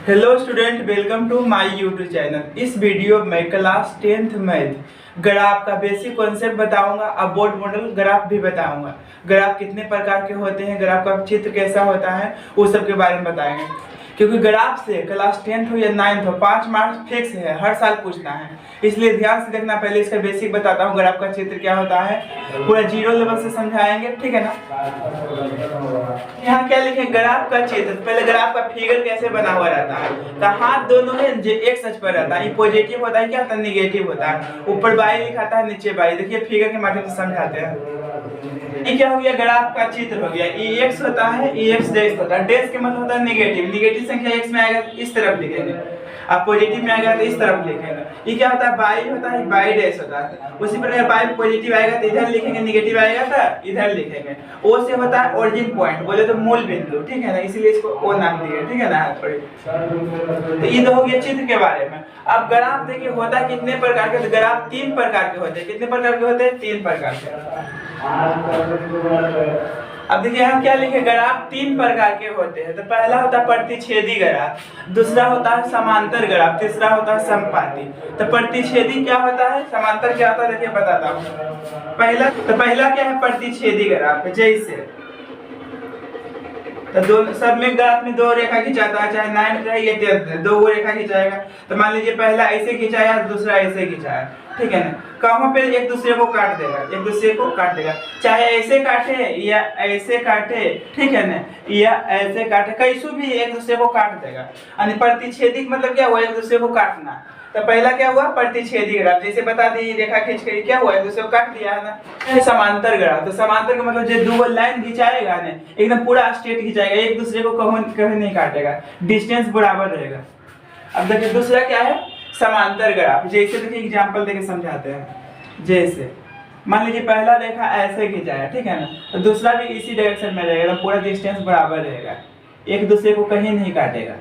Hello student, welcome to my YouTube channel. इस video में class 10th math graph का basic concept बताऊंगा, अब बोर्ड मॉडल ग्राफ भी बताऊंगा। ग्राफ कितने प्रकार के होते हैं, ग्राफ का चित्र कैसा होता है, वो सब के बारे में बताएंगे। क्योंकि ग्राफ से क्लास 10th हो या 9th हो 5 मार्क्स फिक्स है, हर साल पूछना है, इसलिए ध्यान से देखना। पहले इसका बेसिक बताता हूँ, ग्राफ का चित्र क्या होता है, पूरा जीरो लेवल से समझाएंगे, ठीक है ना। यहाँ क्या लिखे, ग्राफ का चित्र। पहले ग्राफ का फिगर कैसे बना हुआ रहता है, तो हाथ दोनों है जो एक्स अक्ष पर रहता है, ये पॉजिटिव होता है, क्या होता है, निगेटिव होता है। ऊपर बाई लिखाता है, नीचे बाई। देखिए फिगर के माध्यम से समझाते हैं। ये क्या हो गया, ग्राफ का चित्र हो गया। ई एक्स होता है, ई एक्स डैश होता है। डैश के मतलब होता है निगेटिव। निगेटिव संख्या एक्स में आएगा इस तरफ लिखेंगे, अब पॉजिटिव में आएगा तो इस तरफ लिखेंगे। ये क्या होता है, बाई होता है, बाई डैश होता है। उसी प्रकार बाई पॉजिटिव आएगा तो इधर लिखेंगे, निगेटिव आएगा तो इधर लिखेंगे। ओ से होता है ओरिजिन पॉइंट, बोले तो मूल बिंदु, ठीक है ना, इसीलिए इसको ओ नाम दिया, ठीक है ना। तो ये तो हो गया चित्र के बारे में। अब ग्राफ देखिए होता है कितने प्रकार के, ग्राफ 3 प्रकार के होते हैं। कितने प्रकार के होते हैं, 3 प्रकार के। अब देखिए यहाँ क्या लिखे, ग्राफ 3 प्रकार के होते हैं। तो पहला होता है प्रतिच्छेदी ग्राफ, दूसरा होता है समांतर ग्राफ, तीसरा होता है समपाती। तो प्रतिच्छेदी क्या होता है, समांतर क्या होता है, देखिए बताता हूँ। पहला क्या है, प्रतिच्छेदी ग्राफ। जैसे तो दोनों सब में ग्राफ में दो रेखा खिंचाता है, चाहे 9th रहे या 10th रहे, दो रेखा खिंचाएगा। तो मान लीजिए पहला ऐसे खिंचाया, दूसरा ऐसे खिंचाया, ठीक है ना। कहाँ पे एक दूसरे को काट देगा, एक दूसरे को काट देगा, चाहे ऐसे काटे या ऐसे काटे, ठीक है ना, या ऐसे काटे, कैसे भी एक दूसरे को काट देगा। यानी प्रतिच्छेदी मतलब क्या हुआ, एक दूसरे को काटना। तो पहला क्या हुआ, प्रतिच्छेदी ग्राफ। जैसे बता दी, रेखा खींच कर क्या हुआ, एक दूसरे को काट दिया है ना। समांतर ग्राफ, तो समांतर का मतलब जो दो लाइन खिंचाएगा ना, एकदम पूरा स्ट्रेट खिंचाएगा, एक दूसरे को कहीं नहीं काटेगा, डिस्टेंस बराबर रहेगा। अब देखिए दूसरा क्या है, समांतर ग्राफ। जैसे देखिए एग्जांपल देके समझाते हैं। जैसे मान लीजिए पहला रेखा ऐसे खिंचाया, ठीक है ना, तो दूसरा भी इसी डायरेक्शन में रहेगा, तो पूरा डिस्टेंस बराबर रहेगा, एक दूसरे को कहीं नहीं काटेगा,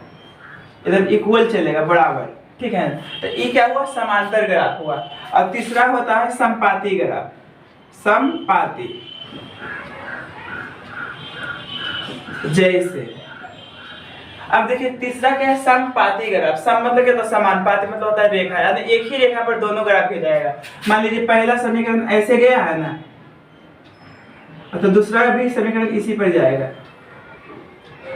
एकदम इक्वल चलेगा, बराबर, ठीक है। तो ये क्या हुआ, समांतर ग्राफ हुआ। और तीसरा होता है समपाती ग्राफ। समपाती जैसे अब देखिए तीसरा क्या है, समपाती ग्राफ। सम मतलब क्या, तो समान, पाती मतलब होता है रेखा, यानी एक ही रेखा पर दोनों ग्राफ खिंचाएगा। मान लीजिए पहला समीकरण ऐसे गया है ना, तो दूसरा भी समीकरण इसी पर जाएगा।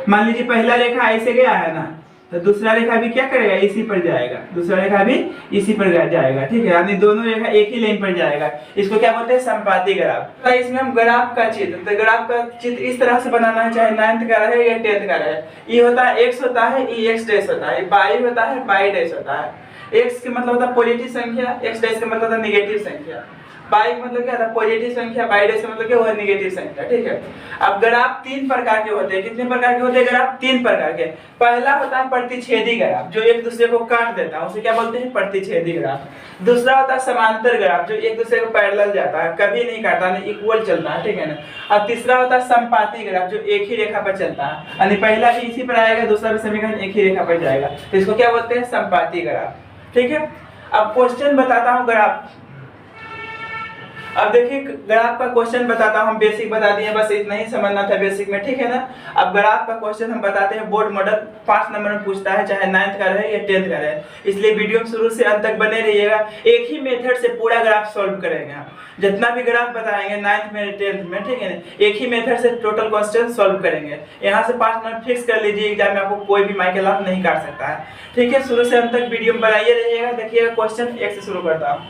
मान लीजिए पहला रेखा ऐसे गया है ना, तो दूसरा रेखा भी क्या करेगा, इसी पर जाएगा, दूसरा रेखा भी इसी पर जाएगा, ठीक है, यानी दोनों रेखा एक ही लाइन पर जाएगा। इसको क्या बोलते हैं, समपाती ग्राफ। तो इसमें हम ग्राफ का चित्र, तो ग्राफ का चित्र इस तरह से बनाना है, चाहे 9th का रहे या 10th का रहे। ये होता है एक्स होता है, ई एक्स डैश होता है, बाई होता है, बाई डैश होता है। एक्स का मतलब होता है पॉजिटिव संख्या, एक्स डैश का मतलब होता है नेगेटिव संख्या। बाई का मतलब क्या होता है, पॉजिटिव संख्या, बाई डैश का मतलब क्या हुआ, नेगेटिव संख्या, ठीक है। अब ग्राफ 3 प्रकार के होते हैं। कितने प्रकार के होते हैं ग्राफ, 3 प्रकार के। पहला होता है प्रतिच्छेदी ग्राफ, जो एक दूसरे को काट देता है, उसे क्या बोलते हैं, प्रतिच्छेदी ग्राफ। दूसरा होता है समांतर ग्राफ, जो एक दूसरे को पैरेलल जाता है, कभी नहीं काटता, नहीं इक्वल चलता है, ठीक है ना। और तीसरा होता है समपाती ग्राफ, जो एक ही रेखा पर चलता है, यानी पहला भी इसी पर आएगा, दूसरा भी समीकरण एक ही रेखा पर जाएगा, तो इसको क्या बोलते हैं, समपाती ग्राफ, ठीक है। अब क्वेश्चन बताता हूँ ग्राफ। अब देखिए ग्राफ का क्वेश्चन बताता हूँ, हम बेसिक बता दिए, बस इतना ही समझना था बेसिक में, ठीक है ना। अब ग्राफ का क्वेश्चन हम बताते हैं, बोर्ड मॉडल 5 नंबर में पूछता है, चाहे 9th का रहे या 10th का रहे, इसलिए वीडियो में शुरू से अंत तक बने रहिएगा। एक ही मेथड से पूरा ग्राफ सॉल्व करेंगे हम, जितना भी ग्राफ बताएंगे 9th में 10th में, ठीक है ना, एक ही मेथड से टोटल क्वेश्चन सॉल्व करेंगे। यहाँ से 5 नंबर फिक्स कर लीजिए, एग्जाम में आपको कोई भी माइक लाभ नहीं काट सकता है, ठीक है। शुरू से अंत तक वीडियो में बनाइए रहिएगा। देखिएगा क्वेश्चन 1 से शुरू करता हूँ।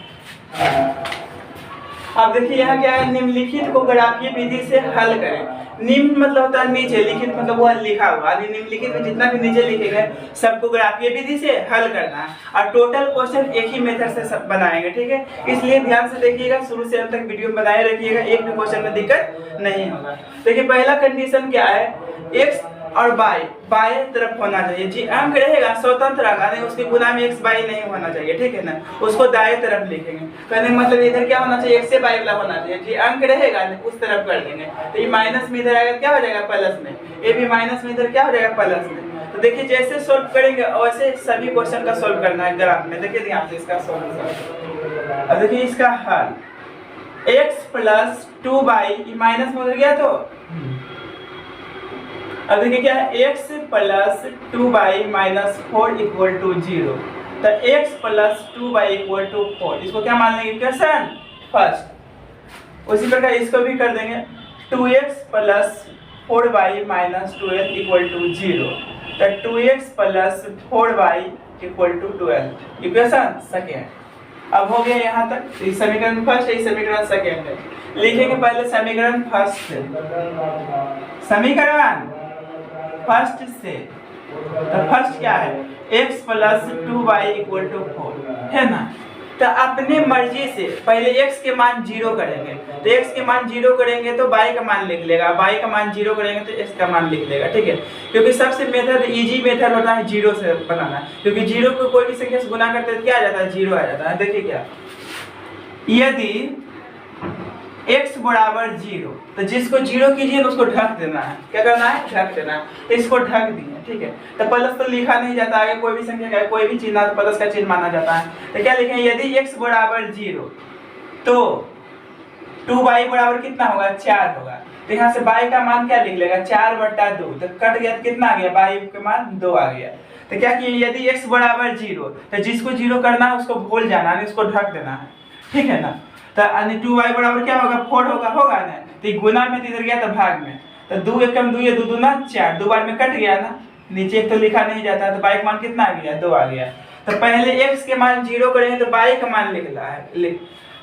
अब देखिए यहाँ क्या है, निम्नलिखित को ग्राफीय विधि से हल करें। निम्न मतलब होता है नीचे, लिखित मतलब वो लिखा हुआ, निम्नलिखित में जितना भी नीचे लिखे गए सबको ग्राफीय विधि से हल करना है, और टोटल क्वेश्चन एक ही मेथड से सब बनाएंगे, ठीक है। इसलिए ध्यान से देखिएगा, शुरू से अंत तक वीडियो में बनाए रखिएगा, एक भी क्वेश्चन में दिक्कत नहीं होगा। देखिए पहला कंडीशन क्या है, एक्स और बाई तरफ होना चाहिए। जी अंक रहेगा स्वतंत्र अंक, यानी उसके गुना में एक्स बाई नहीं होना चाहिए, ठीक है ना, उसको दाएं तरफ लिखेंगे। कहने का मतलब इधर क्या होना चाहिए, एक्स से बाई वाला होना चाहिए। जी अंक रहेगा उस तरफ कर देंगे, तो ये माइनस में इधर आएगा, क्या हो जाएगा, प्लस में। ये भी माइनस में इधर क्या हो जाएगा, प्लस में। तो देखिए जैसे सोल्व करेंगे वैसे सभी क्वेश्चन का सोल्व करना है ग्राफ में। देखिए ध्यान से इसका सोल्यूशन। अब देखिए इसका हल, x + 2y माइनस में उधर गया तो अब देखिए क्या है, x plus 2y minus 4 equal to 0। तो x plus 2y equal to 4, इसको क्या मान लेंगे इक्वेशन फर्स्ट। उसी प्रकार इसको भी कर देंगे 2x plus 4y minus 12 equal to 0। तो 2x plus 4y equal to 12 equation second. अब हो गया यहाँ तक। इस समीकरण फर्स्ट है, इस समीकरण सेकेंड है। लिखेंगे पहले समीकरण फर्स्ट से, समीकरण फर्स्ट से। तो फर्स्ट क्या है, x plus 2y equal to 4 है ना। तो अपने मर्जी से पहले x के मान 0 करेंगे, तो x के मान 0 करेंगे तो y का मान लिख लेगा, y का मान 0 करेंगे तो x का मान लिख लेगा, ठीक है। क्योंकि सबसे मेथड इजी मेथड होता है 0 से बनाना, क्योंकि 0 को कोई भी संख्या से गुना करते हैं क्या आ जाता है, 0 आ जाता है। देखिए क्या, यदि x बराबर 0, तो जिसको 0 कीजिए उसको ढक देना है। क्या करना है, ढक देना है। तो इसको ढक दिए, ठीक है। तो प्लस तो लिखा नहीं जाता, आगे कोई भी संख्या का कोई भी चिन्ह तो प्लस का चिन्ह माना जाता है। तो क्या लिखें, यदि x बराबर 0 तो 2y बराबर कितना होगा, 4 होगा। तो यहाँ से y का मान क्या लिख लेगा, 4/2। तो कट गया तो कितना आ गया, y का मान 2 आ गया। तो क्या किए, यदि x बराबर 0, तो जिसको 0 करना है उसको भूल जाना है, इसको ढक देना है, ठीक है ना। तो 2y बराबर क्या होगा, 4 होगा ना। तो गुना में इधर गया तो भाग में, तो 2 एकम 2 ये 2 दूना 4, 2 बार में कट गया ना, नीचे एक तो लिखा नहीं जाता। तो y का मान कितना आ गया, 2 आ गया। तो पहले x के मान 0 करेंगे तो y का मान लिखना है,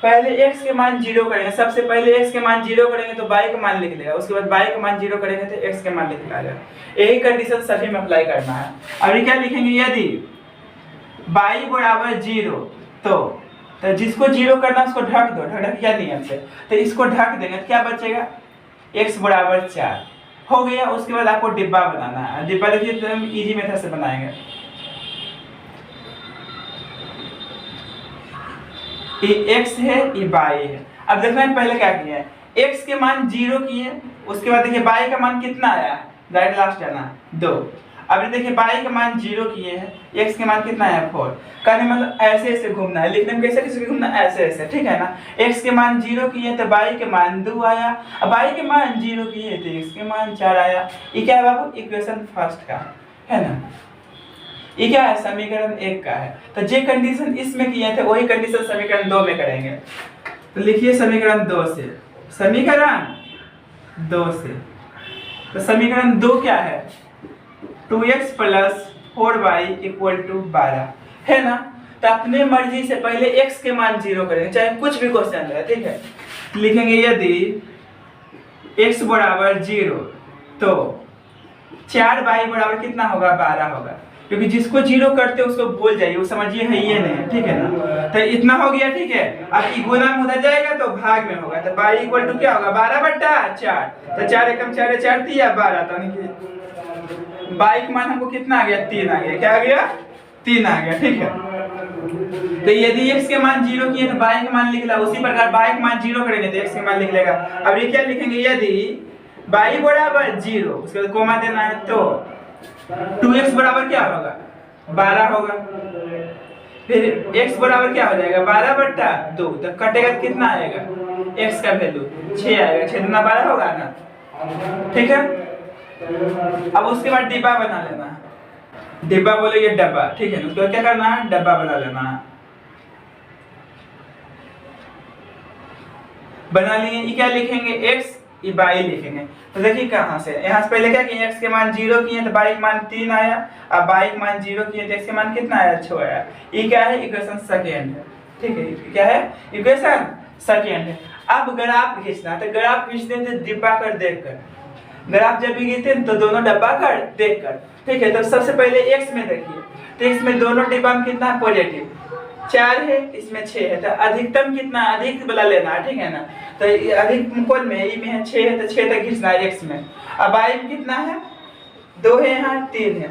पहले x के मान 0 करेंगे, सबसे पहले x के मान 0 करेंगे तो y का मान लिख लेगा, उसके बाद y का मान 0 करेंगे तो x के मान लिखना है। यही कंडीशन सभी में अप्लाई करना है। अभी क्या लिखेंगे, यदि y बराबर 0 तो जिसको 0 करना उसको ढक दो, ढक क्या नियम से। तो इसको ढक देंगे तो क्या बचेगा, x बराबर 4 हो गया। उसके बाद आपको डिब्बा बनाना है। डिब्बा देखिए तो हम इजी मेथड से बनाएंगे। ये x है, ये y है। अब देखना है पहले क्या किया है, x के मान 0 किए, उसके बाद देखिए y का मान कितना आया, राइट लास्ट आना 2। अब देखिए y का मान 0 किए हैं, x के मान कितना है 4। कहने मतलब ऐसे ऐसे घूमना है, लिखने में कैसे कैसे घूमना है, ऐसे ऐसे, ठीक है ना। x के मान 0 किए तो y के मान 2 आया, अब y के मान 0 किए तो x के मान 4 आया। ये क्या है बाबू, इक्वेशन फर्स्ट का है ना। ये क्या है, समीकरण 1 का है। तो जो कंडीशन इसमें किए थे वही कंडीशन समीकरण 2 में करेंगे। तो लिखिए समीकरण 2 से, समीकरण 2 से। तो समीकरण 2 क्या है, 2x plus 4y equal to 12 है ना। तो अपने मर्जी से पहले x के मान 0 करेंगे, चाहे कुछ भी क्वेश्चन रहे, ठीक है। लिखेंगे यदि x बराबर 0 तो 4y बराबर कितना होगा, 12 होगा। क्योंकि जिसको 0 करते उसको भूल जाइए, वो समझिए है ये नहीं, ठीक है ना। तो इतना हो गया, ठीक है। अब गुना में उधर जाएगा तो भाग में होगा, तो y इक्वल टू क्या होगा, 12/4। तो 4 एकम 4 है, 4 3 12। तो y का मान हमको कितना आ गया, 3 आ गया। क्या आ गया, 3 आ गया, ठीक है। तो यदि x के मान 0 किए तो y का मान लिख ला, उसी प्रकार y का मान 0 करेंगे तो x के मान लिख लेगा। अब ये क्या लिखेंगे, यदि y बराबर 0, उसके बाद कोमा देना है, तो 2x बराबर क्या होगा, 12 होगा। फिर x बराबर क्या हो जाएगा, 12/2। तो कटेगा तो कितना आएगा, x का वैल्यू 6 आएगा, 6 दूना 12 होगा ना, ठीक है। अब उसके बाद डिब्बा बना लेना है, डिब्बा बोले ये डब्बा, ठीक है। उसके बाद क्या करना है, डब्बा बना लेना है। बना लिए, ये क्या लिखेंगे, x, ये y लिखेंगे। तो देखिए कहाँ से, यहाँ से पहले क्या किए, x के मान 0 किए तो y का मान 3 आया, अब y का मान 0 किए तो x के मान कितना आया, 6 आया। ये क्या है, इक्वेशन सेकेंड है, ठीक है। क्या है, इक्वेशन सेकेंड है। अब ग्राफ खींचना, तो ग्राफ खींचते हैं तो डिब्बा कर देख कर, ग्राफ जब भी खींचते हैं तो दोनों डब्बा कर देख कर, ठीक है। तो सबसे पहले x में देखिए, तो x में दोनों डिब्बा में कितना पॉजिटिव 4 है, इसमें 6 है। तो अधिकतम कितना, अधिक वाला लेना है, ठीक है ना। तो अधिक कौन में, ई में है 6 है, तो 6 तक खींचना है x में। अब y में कितना है, 2 है, यहाँ 3 है।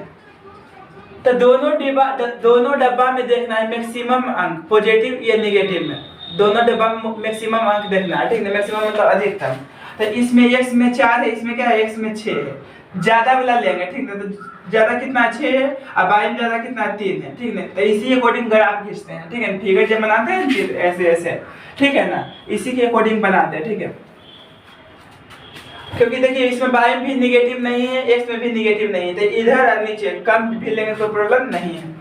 तो दोनों डब्बा में देखना है मैक्सिमम अंक, पॉजिटिव या नेगेटिव में, दोनों डब्बा में मैक्सिमम अंक देखना है, ठीक है। मैक्सिमम मतलब अधिकतम। तो इसमें x में 4 है, इसमें क्या है, x में 6 है, ज्यादा वाला लेंगे, ठीक है। तो ज्यादा कितना 6 है, अब y में ज्यादा कितना 3 है, ठीक है। तो इसी अकॉर्डिंग ग्राफ खींचते हैं, ठीक है। फिगर जब बनाते हैं ऐसे ऐसे, ठीक है ना, इसी के अकॉर्डिंग बनाते हैं, ठीक है। क्योंकि देखिए इसमें बाई में भी निगेटिव नहीं है, एक्स में भी निगेटिव नहीं है, तो इधर और नीचे कम भी लेंगे तो प्रॉब्लम नहीं है।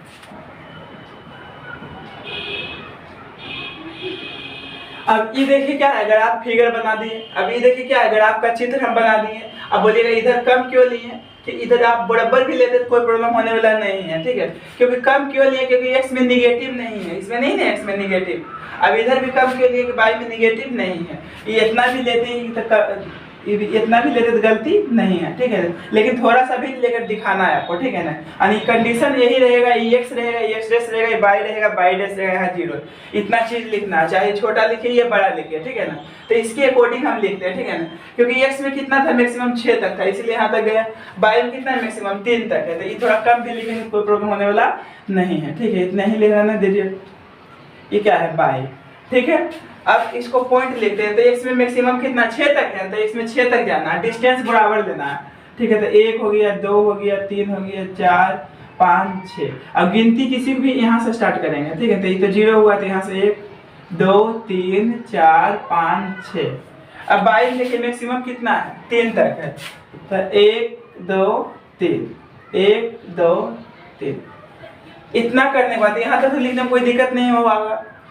अब ये देखिए क्या है, अगर आप फिगर बना दिए, अब ये देखिए क्या है, अगर आपका चित्र हम बना दिए, अब बोलिएगा इधर कम क्यों लिए, कि इधर आप बराबर भी लेते तो कोई प्रॉब्लम होने वाला नहीं है, ठीक है। क्योंकि कम क्यों लिए, क्योंकि एक्स में निगेटिव नहीं है, इसमें नहीं है एक्स में निगेटिव। अब इधर भी कम क्यों लिए, कि बाई में निगेटिव नहीं है। ये इतना भी लेते हैं इतना भी लेते तो गलती नहीं है, ठीक है। लेकिन थोड़ा सा भी लेकर दिखाना है आपको, ठीक है ना। यानी कंडीशन यही रहेगा, एक्स रहेगा, एक्स डैश रहेगा, बाई रहेगा, बाई डैश रहेगा, यहाँ जीरो। इतना चीज लिखना है, चाहे छोटा लिखिए या बड़ा लिखिए, ठीक है ना। तो इसके अकॉर्डिंग हम लिखते हैं, ठीक है ना। क्योंकि एक्स में कितना था, मैक्सिमम 6 तक था, इसलिए यहाँ तक गया। बाई में कितना मैक्सिमम 3 तक है, तो ये थोड़ा कम भी लिखेंगे कोई प्रॉब्लम होने वाला नहीं है, ठीक है। इतना ही लिखना दीजिए। ये क्या है, बाई, ठीक है। अब इसको पॉइंट लिखते हैं, तो एक्स में मैक्सिमम कितना 6 तक है, तो इसमें 6 तक जाना है, डिस्टेंस बराबर देना है, ठीक है। तो 1 हो गया, 2 हो गया, 3 हो गया, 4 5 6। अब गिनती किसी भी यहाँ से स्टार्ट करेंगे, ठीक है। तो ये तो 0 हुआ, तो यहाँ से 1 2 3 4 5 6। अब 22 देखिए मैक्सिमम कितना है, 3 तक है, तो 1 2 3 1 2 3। इतना करने के बाद यहाँ तक तो लिखने में कोई दिक्कत नहीं होगा,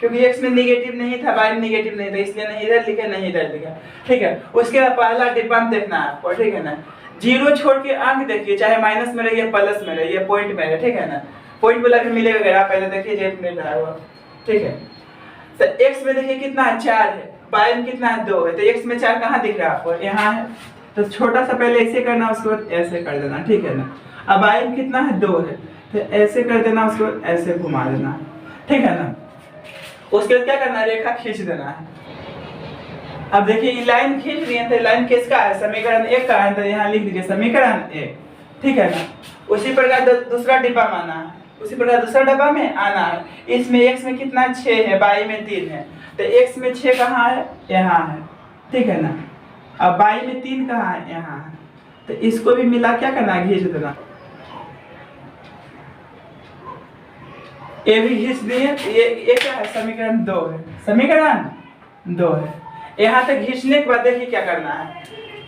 क्योंकि एक्स में निगेटिव नहीं था, बाई में निगेटिव नहीं था, इसलिए नहीं इधर लिखे नहीं इधर लिखा, ठीक है। उसके बाद पहला डिब्बा में देखना है आपको, ठीक है ना। 0 छोड़ के अंक देखिए, चाहे माइनस में रहे या प्लस में रहे या पॉइंट में रहे, ठीक है ना। पॉइंट वाला भी मिलेगा, अगर आप पहले देखिए जेट मिल रहा है, ठीक है। तो एक्स में देखिए कितना है, 4 है, बाई में कितना है, 2 है, तो एक्स में 4 कहाँ दिख रहा है आपको, यहाँ है। तो छोटा सा पहले ऐसे करना, उसके बाद ऐसे कर देना, ठीक है ना। अब बाई में कितना है, 2 है, तो ऐसे कर देना, उसके बाद ऐसे घुमा देना, ठीक है ना। उसके बाद क्या करना है, रेखा खींच देना है। अब देखिए ये लाइन खींच रही है, तो लाइन किसका है, समीकरण 1 का है, तो यहाँ लिख दीजिए समीकरण 1, ठीक है ना। उसी प्रकार दूसरा डिब्बा में आना है, उसी प्रकार दूसरा डब्बा में आना है। इसमें एक्स में कितना 6 है, बाई में 3 है, तो एक्स में 6 कहाँ है, यहाँ है, ठीक है ना। अब बाई में 3 कहाँ है, यहाँ है, तो इसको भी मिला क्या करना है, खींच देना। ये भी खींच दिए, ये क्या है, समीकरण 2 है, समीकरण 2 है। यहाँ तक खींचने के बाद देखिए क्या करना है,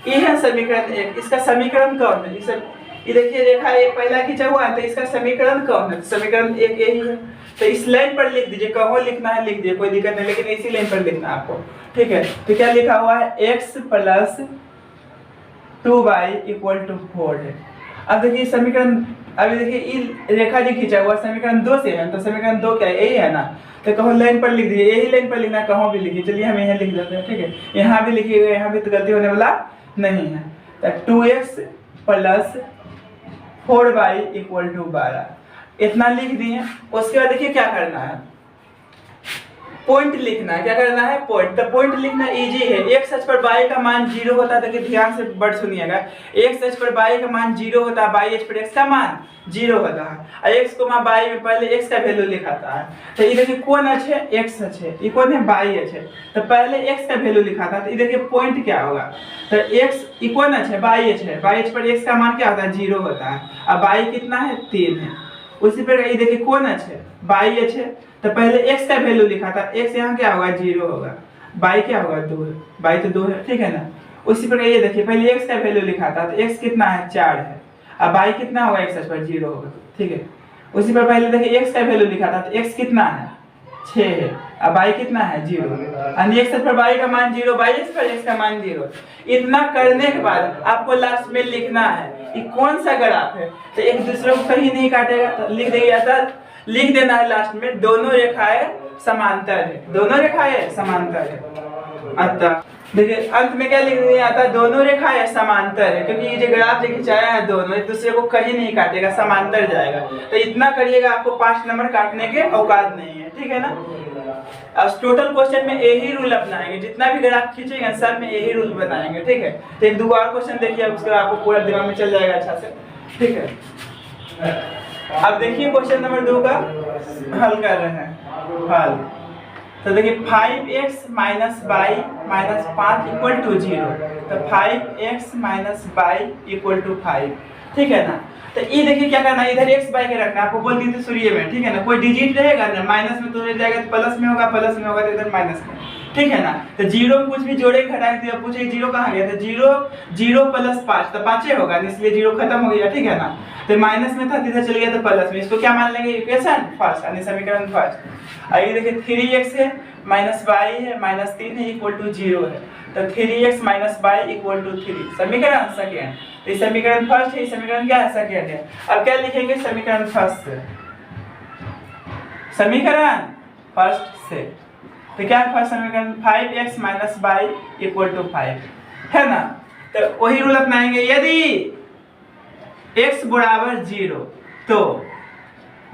ये है समीकरण 1, इसका समीकरण कौन है, ये देखिए रेखा एक पहला खींचा हुआ है, तो इसका समीकरण कौन है, समीकरण 1 यही है। तो इस लाइन पर लिख दीजिए, कहाँ लिखना है लिख दीजिए, कोई दिक्कत नहीं, लेकिन इसी लाइन पर लिखना है आपको, ठीक है। तो क्या लिखा हुआ है, x + 2y = 4 है। अब देखिए समीकरण, अभी देखिए रेखा जी खींचा हुआ समीकरण 2 से है, तो समीकरण 2 क्या है, यही है ना। तो कहो लाइन पर लिख दीजिए, यही लाइन पर लिखना, कहाँ भी लिखिए। चलिए हम यहाँ लिख देते हैं, ठीक है। यहाँ भी लिखिएगा, यहाँ भी तो गलती होने वाला नहीं है। तो 2x + 4y = 12, इतना लिख दिए। उसके बाद देखिए क्या करना है, पॉइंट लिखना है। क्या करना है, पॉइंट। तो पॉइंट लिखना इजी है। x अक्ष पर y का मान 0 होता है, देखिए ध्यान से बट सुनिएगा। x अक्ष पर y का मान 0 होता है, y अक्ष पर x का मान 0 होता है, और x को y में पहले x का वैल्यू लिखाता है। तो ये देखिए कौन अक्ष है, x अक्ष है, ये कौन है, y अक्ष है। तो पहले x का वैल्यू लिखाता है, तो ये देखिए पॉइंट क्या होगा, तो x ये कौन अक्ष है, y अक्ष है, y अक्ष पर x का मान क्या होता है, 0 होता है, और y कितना है, 3 है। उसी प्रकार ये देखिए कौन अक्ष है, y अक्ष है, तो पहले x का वैल्यू लिखा था, x यहाँ क्या होगा, 0 होगा, y क्या होगा, 2 है, y तो 2 है, ठीक है ना। उसी प्रकार ये देखिए पहले x का वैल्यू लिखा था, तो x कितना है, 4 है, अब y कितना होगा, x पर 0 होगा, ठीक है। उसी पर पहले देखिए x का वैल्यू लिखा था, तो x कितना है, 6 है, अब y कितना है, 0, यानी x पर y का मान 0, y पर x का मान 0। इतना करने के बाद आपको लास्ट में लिखना है कि कौन सा ग्राफ है, तो एक दूसरे को कहीं नहीं काटेगा, तो लिख देगा, लिख देना है लास्ट में, दोनों रेखाएं समांतर है, दोनों रेखाएं समांतर है। अतः देखिए अंत में क्या लिख दिया आता है, दोनों रेखाएं समांतर है, क्योंकि ये जो ग्राफ जो खिंचाया है दोनों एक दूसरे को कहीं नहीं काटेगा, समांतर जाएगा। तो इतना करिएगा, आपको 5 नंबर काटने के औकात नहीं है, ठीक है ना। अब टोटल क्वेश्चन में यही रूल अपनाएंगे, जितना भी ग्राफ खींचेंगे सब में यही रूल बनाएंगे, ठीक है। तो एक दो और क्वेश्चन देखिए, उसके बाद आपको पूरा दिमाग में चल जाएगा अच्छा से, ठीक है। अब देखिए क्वेश्चन नंबर 2 का हल कर रहे हैं, हल। तो देखिए 5x - y - 5 = 0, तो 5x - y = 5, ठीक है ना। तो ये देखिए क्या करना है, इधर x y के रखना, आपको बोल दी थी शुरू में, ठीक है ना। कोई डिजिट रहेगा ना, माइनस में तो रह जाएगा, तो प्लस में होगा, प्लस में होगा तो इधर माइनस में, ठीक है ना। तो जीरो में कुछ भी जोड़े घटा के पूछे जीरो कहाँ गया, तो जीरो जीरो प्लस 5 तो 5 होगा, इसलिए जीरो खत्म हो गया, ठीक है ना। तो माइनस में था सीधा चल गया तो प्लस में, इसको क्या मान लेंगे, इक्वेशन फर्स्ट यानी समीकरण फर्स्ट। आइए देखिए 3x है माइनस y है माइनस 3 है इक्वल टू 0 है, तो 3x minus y equal to 3 समीकरण सेकेंड। तो ये समीकरण फर्स्ट है, ये समीकरण क्या है, सेकेंड है। अब क्या लिखेंगे समीकरण फर्स्ट से, समीकरण फर्स्ट से तो क्या है फर्स्ट समीकरण 5x minus Y equal to 5 है ना। तो वही रूल अपनाएंगे, यदि x बराबर 0 तो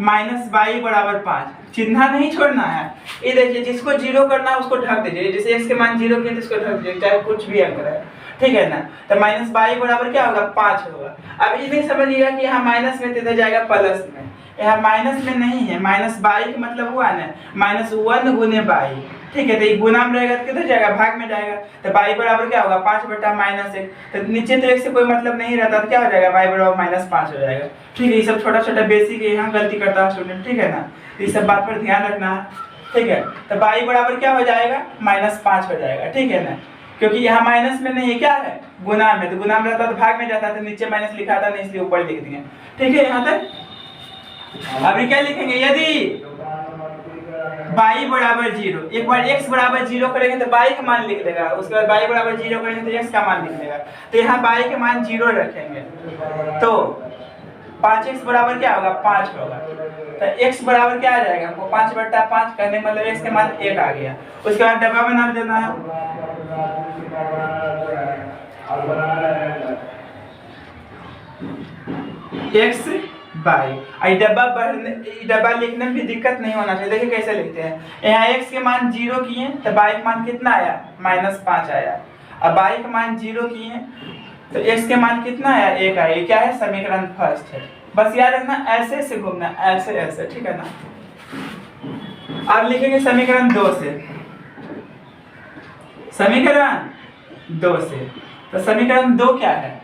माइनस वाई बराबर 5, चिन्ह नहीं छोड़ना है। ये देखिए जिसको 0 करना है उसको ढक दीजिए, जैसे x के मान 0 किए तो इसको ढक दीजिए, चाहे कुछ भी अंक है, ठीक है ना। तो माइनस वाई बराबर क्या होगा 5 होगा। अब ये नहीं समझिएगा कि यहाँ माइनस में इधर जाएगा प्लस में, यहाँ माइनस में नहीं है, माइनस बाई का मतलब हुआ ना माइनस 1 गुने बाई, ठीक है। तो ये गुना में रहेगा तो किधर जाएगा, भाग में जाएगा। तो बाई बराबर क्या होगा 5 बटा माइनस 1, तो नीचे तो 1 से कोई मतलब नहीं रहता तो क्या हो जाएगा बाई बराबर माइनस 5 हो जाएगा, ठीक है। ये सब छोटा छोटा बेसिक यहाँ गलती करता है स्टूडेंट, ठीक है ना। तो इस सब बात पर ध्यान रखना है, ठीक है। तो बाई बराबर क्या हो जाएगा माइनस 5 हो जाएगा, ठीक है ना, क्योंकि यहाँ माइनस में नहीं है, क्या है गुना में, तो गुना में रहता तो भाग में जाता, तो नीचे माइनस लिखा था नहीं इसलिए ऊपर लिख दिए, ठीक है। यहाँ तक अभी क्या लिखेंगे, यदि y बराबर 0, एक बार x बराबर 0 करेंगे तो y का मान लिख देगा, उसके बाद y बराबर 0 करेंगे तो x का मान लिख देगा। तो यहाँ y के मान 0 रखेंगे तो 5x बराबर क्या होगा 5 होगा। तो x बराबर क्या आ जाएगा हमको 5 बटा 5 करने मतलब x के मान 1 आ गया। उसके बाद डब्बा बना देना है, x बाई आई डब्बा लिखने में भी दिक्कत नहीं होना चाहिए। देखिए कैसे लिखते हैं, यहाँ x के मान 0 किए तो y का मान कितना आया माइनस 5 आया। अब y का मान 0 किए तो x के मान कितना आया 1 आया। ये क्या है समीकरण फर्स्ट है, बस याद रखना ऐसे से घूमना, ऐसे ऐसे, ठीक है ना। अब लिखेंगे समीकरण 2 से, समीकरण 2 से। तो समीकरण 2 क्या है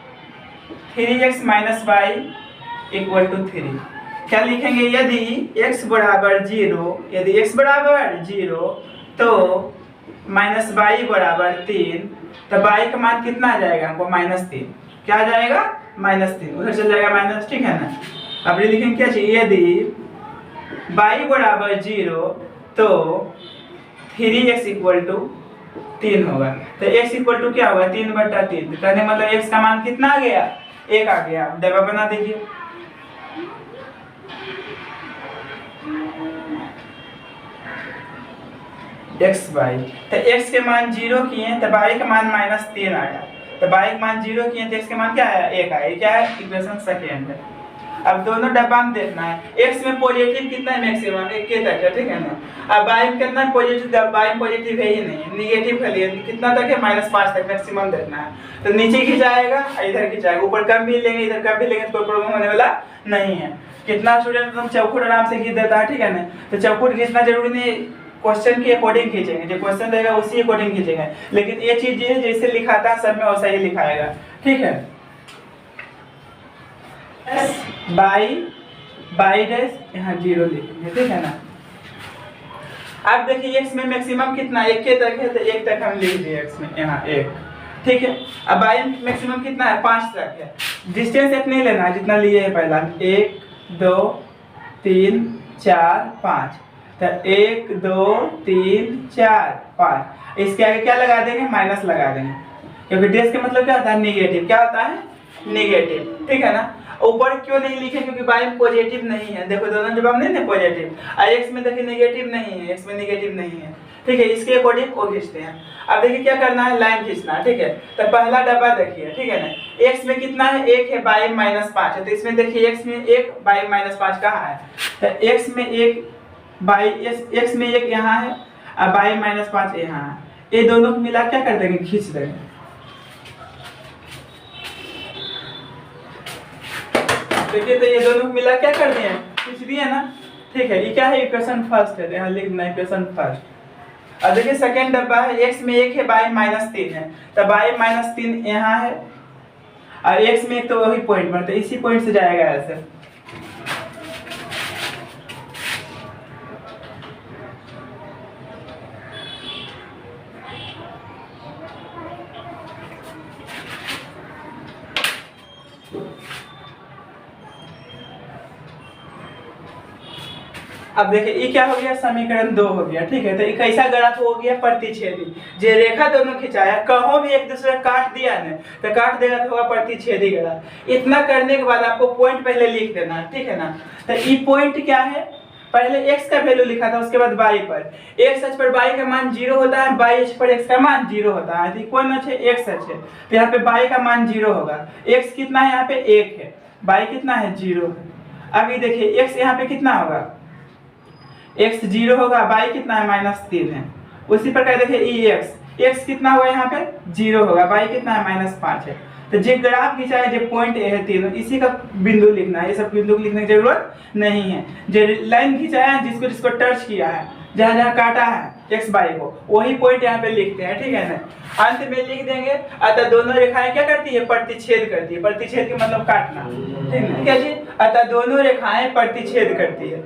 3x minus Y equal to 3। क्या लिखेंगे, यदि x बराबर 0, यदि x बराबर 0 तो माइनस वाई बराबर 3, तो y का मान कितना आ जाएगा हमको माइनस 3, क्या आ जाएगा माइनस 3, उधर चल जाएगा माइनस, ठीक है ना। अब ये लिखेंगे क्या चाहिए, यदि y बराबर 0 तो 3x इक्वल टू 3 होगा। तो x इक्वल टू क्या होगा 3 बटा 3, कहने मतलब x का मान कितना आ गया 1 आ गया। डब्बा बना दीजिए, x बाई, तो x के मान 0 किए तो y का मान माइनस 3 आया, तो y का मान 0 किए तो x के मान क्या आया 1 आया। क्या है इक्वेशन सेकेंड है। अब दोनों डब्बा में देखना है, x में पॉजिटिव कितना है मैक्सिमम 1 के तक है, ठीक है ना। अब y में कितना पॉजिटिव, y में पॉजिटिव है ही नहीं, नेगेटिव खाली है, कितना तक है -5 तक मैक्सिमम देखना है। तो नीचे खिंचाएगा इधर खिंचाएगा, ऊपर कम भी लेंगे इधर कम भी लेंगे तो कोई प्रॉब्लम होने वाला नहीं है। कितना स्टूडेंट एकदम चौखुट आराम से खींच देता है, ठीक है ना। तो चौखुट खींचना जरूरी नहीं, क्वेश्चन के अकॉर्डिंग खींचेंगे, जो क्वेश्चन रहेगा उसी अकॉर्डिंग खींचेंगे, लेकिन ये चीज है जैसे लिखाता है सब में वैसा ही लिखाएगा, ठीक है। बाई डैश यहाँ 0 लिखेंगे, ठीक है ना। अब देखिए x में मैक्सिमम कितना 1 के तक है, तो 1 तक हम लिख दिए x में यहाँ 1, ठीक है। अब y में मैक्सिमम कितना है 5 तक है, डिस्टेंस इतना ही लेना है जितना लिए है पहला 1 2 3 4 5, तो 1 2 3 4 5, इसके आगे क्या लगा देंगे माइनस लगा देंगे, क्योंकि डैश का मतलब क्या होता है नेगेटिव, क्या होता है नेगेटिव, ठीक है ना। ऊपर क्यों नहीं लिखे, क्योंकि y में पॉजिटिव नहीं है, देखो दोनों जवाब नहीं है पॉजिटिव, x में देखिए नेगेटिव नहीं है, x में नेगेटिव नहीं है, ठीक है। इसके अकॉर्डिंग वो खींचते हैं। अब देखिए क्या करना है लाइन खींचना है, ठीक है। तो पहला डब्बा देखिए, ठीक है ना, x में कितना है 1 है, y -5 है, तो इसमें देखिए x में 1 y -5 कहाँ है, तो x में 1 x में 1 यहाँ है और y -5 यहाँ है, ये दोनों को मिला क्या कर देंगे खींच देंगे, देखिए। तो ये दोनों को मिला क्या कर दिए खींच दिए ना, ठीक है। ये क्या है इक्वेशन फर्स्ट है, यहाँ लिखना है इक्वेशन फर्स्ट। और देखिए सेकंड डब्बा है, x में 1 है y -3 है, तो y -3 यहाँ है और x में 1 तो वही पॉइंट बनता है, इसी पॉइंट से जाएगा ऐसे, अब देखिए ये क्या हो गया, समीकरण 2 हो गया। ठीक है, तो ये कैसा ग्राफ हो गया, प्रतिच्छेदी। जे रेखा दोनों खिंचाया, कहीं भी एक दूसरे काट दिया ना तो काट देगा तो होगा प्रतिच्छेदी ग्राफ। इतना करने के बाद आपको पॉइंट पहले लिख देना, ठीक है ना। तो ये पॉइंट क्या है, पहले x का वैल्यू लिखा था, उसके बाद y पर। x अक्ष पर y का मान 0 होता है, y अक्ष पर x का मान 0 होता है। तो कौन अक्ष है, x अक्ष है, तो यहाँ पे y का मान 0 होगा। x कितना है, यहाँ पे 1 है, y कितना है, 0 है। अभी देखिए x यहाँ पे कितना होगा, x 0 होगा, y कितना है, -3 है। उसी प्रकार देखिए x कितना होगा, यहाँ पे 0 होगा, y कितना है, -5 है। तो जो ग्राफ खिंचाया, जो पॉइंट ए है तीनों, इसी का बिंदु लिखना है, ये सब बिंदु लिखने की जरूरत नहीं है। जो लाइन खिंचाया है, जिसको जिसको टच किया है, जहाँ जहाँ काटा है एक्स वाई को, वही पॉइंट यहाँ पे लिखते हैं, ठीक है ना। अंत में लिख देंगे, अतः दोनों रेखाएं क्या करती है, प्रतिच्छेद करती है। प्रतिच्छेद के मतलब काटना, ठीक है जी। अतः दोनों रेखाएं प्रतिच्छेद करती है।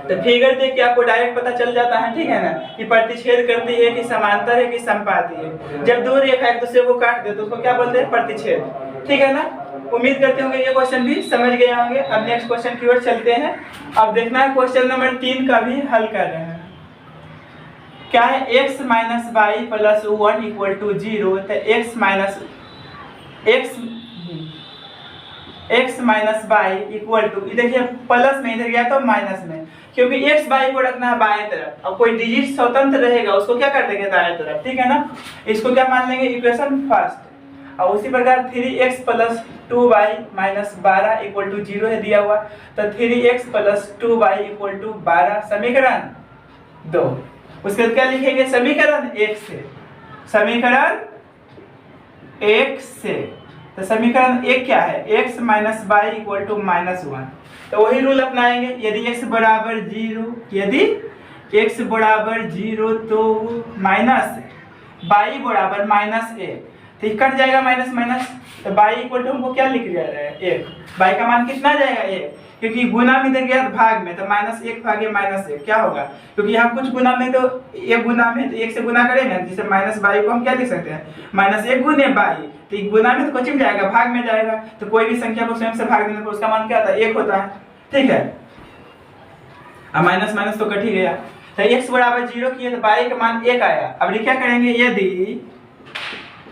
तो फिगर देख के आपको डायरेक्ट पता चल जाता है, ठीक है ना, कि प्रतिच्छेद करती है कि समांतर है कि समपाती है। जब दो रेखा एक दूसरे को काट दे तो उसको क्या बोलते हैं, प्रतिच्छेद, ठीक है ना। उम्मीद करते होंगे ये क्वेश्चन भी समझ गए होंगे। अब नेक्स्ट क्वेश्चन की ओर चलते हैं। अब देखना है क्वेश्चन नंबर 3 का भी हल कर रहे हैं। क्या है, x - y + 1 = 0। तो x minus y equal to, देखिए प्लस में इधर गया तो माइनस में, क्योंकि x y को रखना है बाएं तरफ। अब कोई डिजिट स्वतंत्र रहेगा उसको क्या कर देंगे, दाएं तरफ, ठीक है ना। इसको क्या मान लेंगे, इक्वेशन फर्स्ट। और उसी प्रकार 3x + 2y - 12 = 0 है दिया हुआ, तो 3x + 2y = 12 समीकरण 2। उसके बाद क्या लिखेंगे, समीकरण 1 से, समीकरण 1 से। तो समीकरण 1 क्या है, x - y = -1। तो वही रूल अपनाएंगे, यदि x बराबर 0, यदि x बराबर 0 तो माइनस, y बराबर -1, तो ये कट जाएगा माइनस माइनस। तो y इक्वल टू हमको क्या लिख दिया है, 1। y का मान कितना जाएगा, 1, क्योंकि गुना में इधर गया भाग में, तो -1 भागे -1 क्या होगा, क्योंकि यहाँ कुछ गुना में तो 1 गुना में, तो 1 से गुना करेंगे, जैसे -y को हम क्या लिख सकते हैं, -1 गुने y। तो गुना में तो कुछ जाएगा, भाग में जाएगा, तो कोई भी संख्या को स्वयं से भाग देने पर उसका मान क्या होता है, 1 होता है, ठीक है। अब माइनस माइनस तो कट ही गया। तो x बराबर 0 किए तो y का मान 1 आया। अब क्या करेंगे, यदि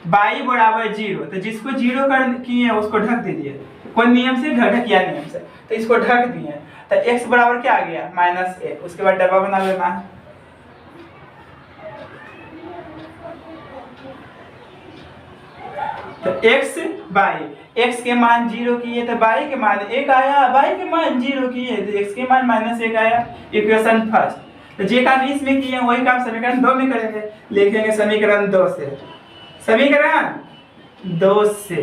y बराबर 0, तो जिसको 0 कर किए उसको ढक दीजिए, कौन नियम से, ढकिया नियम से। तो इसको ढक दिए, तो x बराबर क्या आ गया, -1। उसके बाद डब्बा बना लेना है। तो x के मान 0 किए तो y के मान 1 आया, y के मान 0 किए तो x के मान -1 आया, इक्वेशन फर्स्ट। तो जे काम इसमें किए वही काम समीकरण 2 में करेंगे, लिखेंगे समीकरण 2 से, समीकरण 2 से।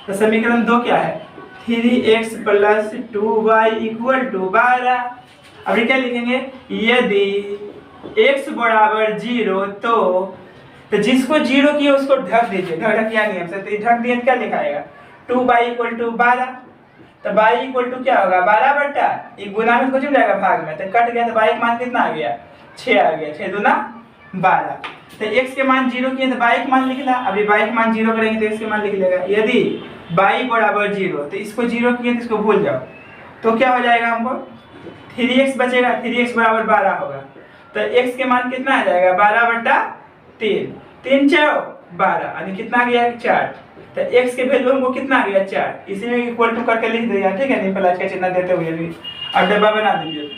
तो समीकरण 2 क्या है, 3x + 2y = 12। अभी क्या लिखेंगे, यदि x बराबर 0 तो जिसको 0 किया उसको ढक दीजिए, ढकिया नियम से। तो ढक दिए क्या लिखाएगा, 2y = 12। तो y इक्वल क्या होगा, 12 बटा, ये गुना में कुछ जाएगा भाग में, तो कट गया, तो y का मान कितना आ गया, 6 आ गया, 6 दूना 12। तो x के मान 0 किए तो y का मान लिखना। अभी y का मान 0 करेंगे तो x के मान लिख लेगा। यदि y बराबर 0, तो इसको 0 किए तो इसको भूल जाओ, तो क्या हो जाएगा, हमको 3x बचेगा, 3x बराबर 12 होगा। तो x के मान कितना आ जाएगा, 12 बटा 3, 3 × 4 12, यानी कितना गया, 4। तो x के वैल्यू हमको कितना गया, 4। इसी में इक्वल टू करके लिख दिया, ठीक है, प्लस का चिन्ह देते हुए भी। अब डब्बा बना दीजिए।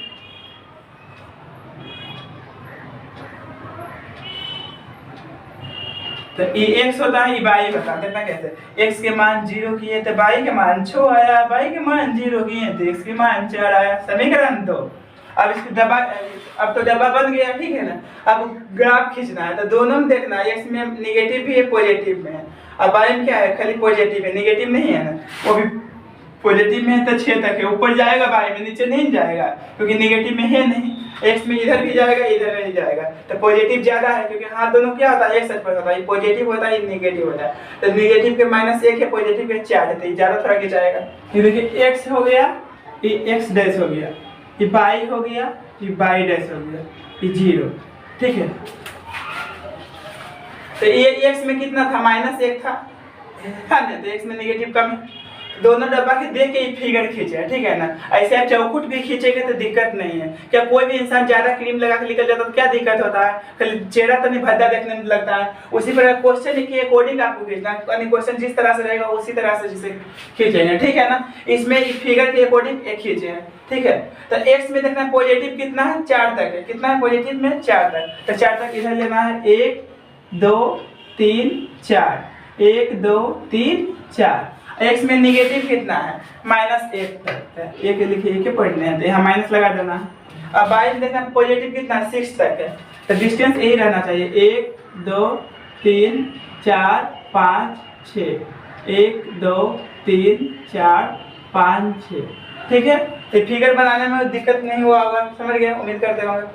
तो ये x होता है, ये y होता है, कितना कैसे, x के मान 0 किए तो y के मान 6 आया, y के मान 0 किए तो x के मान 4 आया, समीकरण 2। अब इसको डब्बा, अब तो डब्बा बन गया, ठीक है ना। अब ग्राफ खींचना है, तो दोनों में देखना है, x में नेगेटिव भी है, पॉजिटिव में है। अब y में क्या है, खाली पॉजिटिव है, नेगेटिव नहीं है ना, वो भी पॉजिटिव में है तो 6 तक है, ऊपर जाएगा y में, नीचे नहीं जाएगा, क्योंकि नेगेटिव में है नहीं। x में इधर भी जाएगा, इधर नहीं जाएगा, तो पॉजिटिव ज्यादा है, क्योंकि हाथ दोनों क्या होता है, एक सच पर होता है, ये पॉजिटिव होता है, ये नेगेटिव होता है। तो नेगेटिव के -1 है, पॉजिटिव के 4 है, तो ये ज्यादा थोड़ा जाएगा। ये देखिए x हो गया, ये x डैश हो गया, ये y हो गया, ये y डैश हो गया, ये 0, ठीक है। तो ये x में कितना था, -1 था ना, तो x में नेगेटिव कम है। दोनों डब्बा के देख के ही फिगर खींचे, ठीक है ना। ऐसे आप चौखुट भी खींचेंगे तो दिक्कत नहीं है। क्या कोई भी इंसान ज्यादा क्रीम लगा के निकल जाता है तो क्या दिक्कत होता है, खाली चेहरा तो नहीं भद्दा देखने में लगता है। उसी प्रकार क्वेश्चन के अकॉर्डिंग आपको खींचना है, यानी क्वेश्चन जिस तरह से रहेगा उसी तरह से जिसे खींचेंगे, ठीक है ना। इसमें फिगर के अकॉर्डिंग एक खींचे हैं, ठीक है। तो एक्स में देखना पॉजिटिव कितना है, 4 तक है। कितना है पॉजिटिव में, 4 तक। तो 4 तक इधर लेना है, 1 2 3 4, 1 2 3 4। एक्स में निगेटिव कितना है, -1 तक है। एक लिखिए, एक पढ़ने हैं तो यहाँ माइनस लगा देना है। अब वाई में देखना पॉजिटिव कितना है, 6 तक है। तो डिस्टेंस यही रहना चाहिए, 1 2 3 4 5 6, 1 2 3 4 5 6, ठीक है। तो फिगर बनाने में दिक्कत नहीं हुआ होगा, समझ गए, उम्मीद करते होंगे।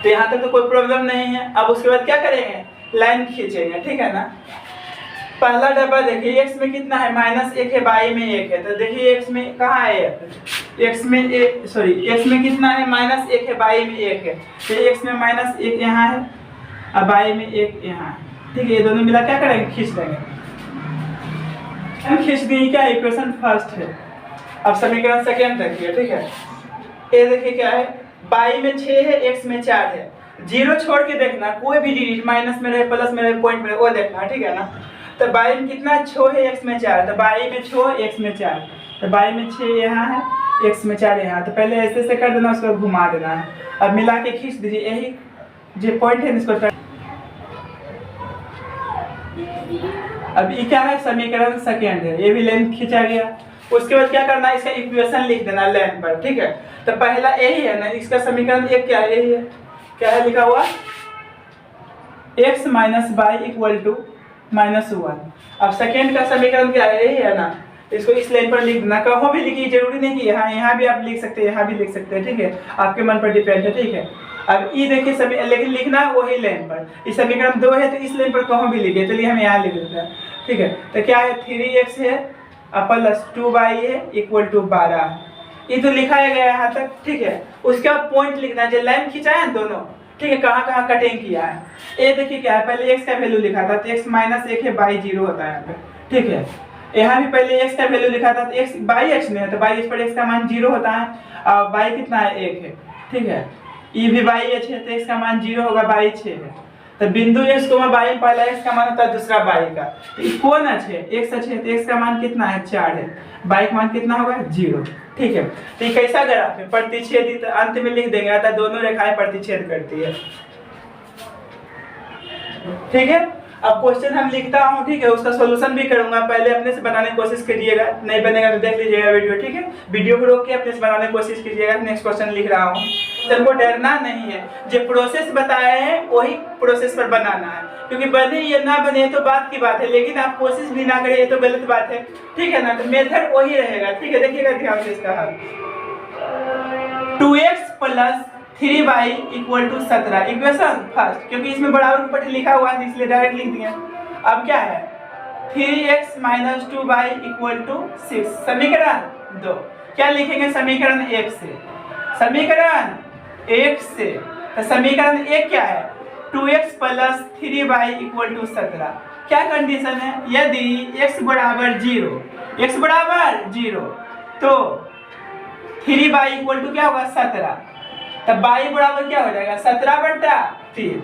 तो यहाँ तक तो कोई प्रॉब्लम नहीं है। अब उसके बाद क्या करेंगे, लाइन खींचेंगे, ठीक है ना। पहला डब्बा देखिए, एक्स में कितना है, -1 है, वाई में 1 है। तो देखिए एक्स में कहाँ है, एक्स में एक्स में कितना है, -1 है, वाई में 1 है। तो एक्स में -1 यहाँ है और वाई में 1 यहाँ है, ठीक है। ये दोनों मिला क्या करेंगे, खींच देंगे। हम खींच दिए, क्या इक्वेशन फर्स्ट है। अब समीकरण सेकेंड देखिए, ठीक है। ये देखिए क्या है, वाई में 6 है, एक्स में 4 है। जीरो छोड़ के देखना, कोई भी डिजिट माइनस में रहे, प्लस में रहे, पॉइंट में रहे, वो देखना, ठीक है ना। तो वाई में कितना 6 है, एक्स में 4। तो वाई में 6, एक्स में 4। तो वाई में 6 यहाँ है, एक्स में 4 यहाँ। तो पहले ऐसे से कर देना, उसको घुमा देना है। अब मिला के खींच दीजिए, यही जो पॉइंट है इसको। अब ये क्या है, समीकरण सेकेंड है, ये भी लेंथ खींचा गया। उसके बाद क्या करना है, इसका इक्वेशन लिख देना लेंथ पर, ठीक है। तो पहला यही है ना, इसका समीकरण एक क्या है, यही है, क्या है लिखा हुआ, x minus Y equal to -1। अब सेकेंड का समीकरण क्या है, यही है ना। इसको इस लाइन पर लिख देना, कहीं भी लिखिए, जरूरी नहीं कि यहाँ भी आप लिख सकते हैं, यहाँ भी लिख सकते हैं, ठीक है। आपके मन पर डिपेंड है, ठीक है। अब ये देखिए सभी, लेकिन लिखना वही लाइन पर। इस समीकरण 2 है तो इस लाइन पर कहीं भी लिखिए। चलिए हम यहाँ लिख देते हैं, ठीक है। तो क्या है, 3x है प्लस 2y है इक्वल टू 12। ये तो लिखाया गया है यहाँ तक, ठीक है। उसके बाद पॉइंट लिखना है, जो लाइन खींचा है दोनों, ठीक है, कहाँ कहाँ कटिंग किया है। ये देखिए क्या है, पहले x का वैल्यू लिखा था तो x -1 है, y 0 होता है यहाँ पे, ठीक है। यहाँ भी पहले x का वैल्यू लिखा था तो x बाई x में है, तो बाई x पर x का मान 0 होता है और y कितना है, 1 है, ठीक है। ये भी बाई h है तो x का मान 0 होगा, बाई 6 है। तो बिंदु x को बाई, पहला x का मान होता है, दूसरा बाई का। तो कौन है, x है, तो x का मान कितना है, 4 है। बाई का मान कितना होगा, 0, ठीक है। तो ये कैसा ग्राफ है, प्रतिच्छेदित, अंत में लिख देंगे, अतः दोनों रेखाएं प्रतिच्छेद करती है, ठीक है। अब क्वेश्चन हम लिखता हूँ, ठीक है, उसका सॉल्यूशन भी करूंगा। पहले अपने से बनाने की कोशिश कीजिएगा, नहीं बनेगा तो देख लीजिएगा वीडियो, ठीक है। वीडियो को रोक के अपने से बनाने की कोशिश कीजिएगा। नेक्स्ट क्वेश्चन लिख रहा हूँ, सबको डरना नहीं है, जो प्रोसेस बताए हैं वही प्रोसेस पर बनाना है, क्योंकि बने या ना बने तो बात की बात है, लेकिन आप कोशिश भी ना करें ये तो गलत बात है, ठीक है ना। तो मेथड वही रहेगा, ठीक है। देखिएगा ध्यान से इसका हल, 2x plus 3y equal to 17, equation first, क्योंकि इसमें बराबर ऊपर लिखा हुआ है इसलिए डायरेक्ट लिख दिया। अब क्या है, 3x minus 2y equal to 6, समीकरण 2। क्या लिखेंगे, समीकरण 1 से, समीकरण 1 से। तो समीकरण 1 क्या है, 2x plus 3y equal to 17। क्या कंडीशन है, यदि x बराबर 0, x बराबर 0 तो 3y इक्वल टू क्या होगा, 17। तब y बराबर क्या हो जाएगा, 17/3,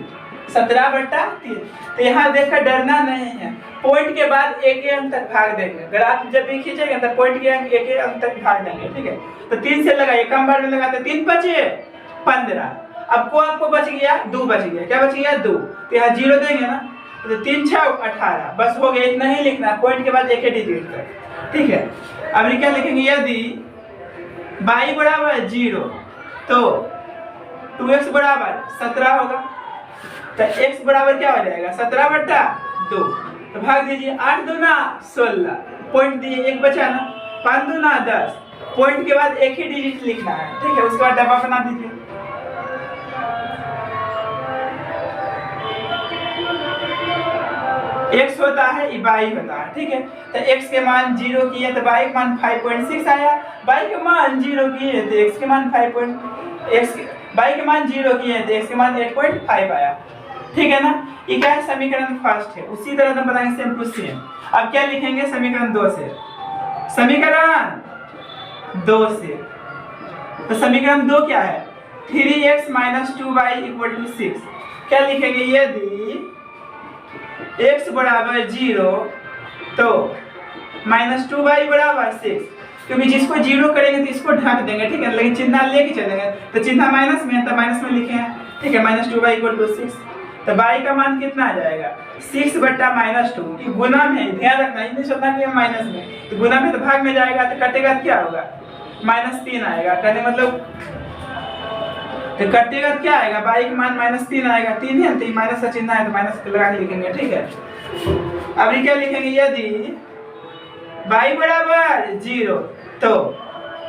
17/3। तो यहाँ देखकर डरना नहीं है, पॉइंट के बाद एक अंक तक भाग देंगे। ग्राफ जब भी खींचेंगे तो पॉइंट के अंक एक अंक तक भाग देंगे, ठीक है। तो 3 से लगाइए, कम बार में लगाते, 3 बचे 15। अब को आपको बच गया 2 बच गया, क्या बच गया 2। तो यहाँ 0 देंगे ना, तो 3 6 18, बस हो गया। इतना ही लिखना, पॉइंट के बाद एक डिजिट तक, ठीक है। अब क्या लिखेंगे, यदि y बराबर 0 तो 2x बराबर 17 होगा। तो x बराबर क्या हो जाएगा, 17/2। तो भाग दीजिए, 8 दूना 16, पॉइंट दिए, एक बचा ना, 5 दूना 10, पॉइंट के बाद एक ही डिजिट लिखना है, ठीक है। उसके बाद डब्बा बना दीजिए। x होता है, y होता है, ठीक है। तो x के मान 0 किए तो y के मान 5.6 आया, y के मान 0 किए तो x के मान 5. y के मान 0 किए तो x के मान 8.5 आया। ठीक है ना। ये क्या है, समीकरण फर्स्ट है। उसी तरह हम बनाएंगे सेम टू सेम। अब क्या लिखेंगे, समीकरण 2 से, समीकरण 2 से। तो समीकरण 2 क्या है, 3x - 2y = 6। क्या लिखेंगे, यदि x बराबर 0 तो -2y बराबर 6, क्योंकि जिसको 0 करेंगे तो इसको ढक देंगे, ठीक है, लेकिन चिन्ह लेके चलेंगे तो चिन्ह माइनस में है तो माइनस में लिखे हैं, ठीक है, -2y = 6। तो y का मान कितना आ जाएगा, 6 बटा -2। ये गुना में, ध्यान रखना, ये नहीं सोचना कि माइनस में, तो गुना में तो भाग में जाएगा, तो कटेगा तो क्या होगा, -3 आएगा। कहने मतलब तो कटेगा तो क्या आएगा, y का मान -3 आएगा, 3 है तो माइनस का चिन्ह है तो माइनस लगा के लिखेंगे, ठीक है। अब ये क्या लिखेंगे, यदि y बराबर 0 तो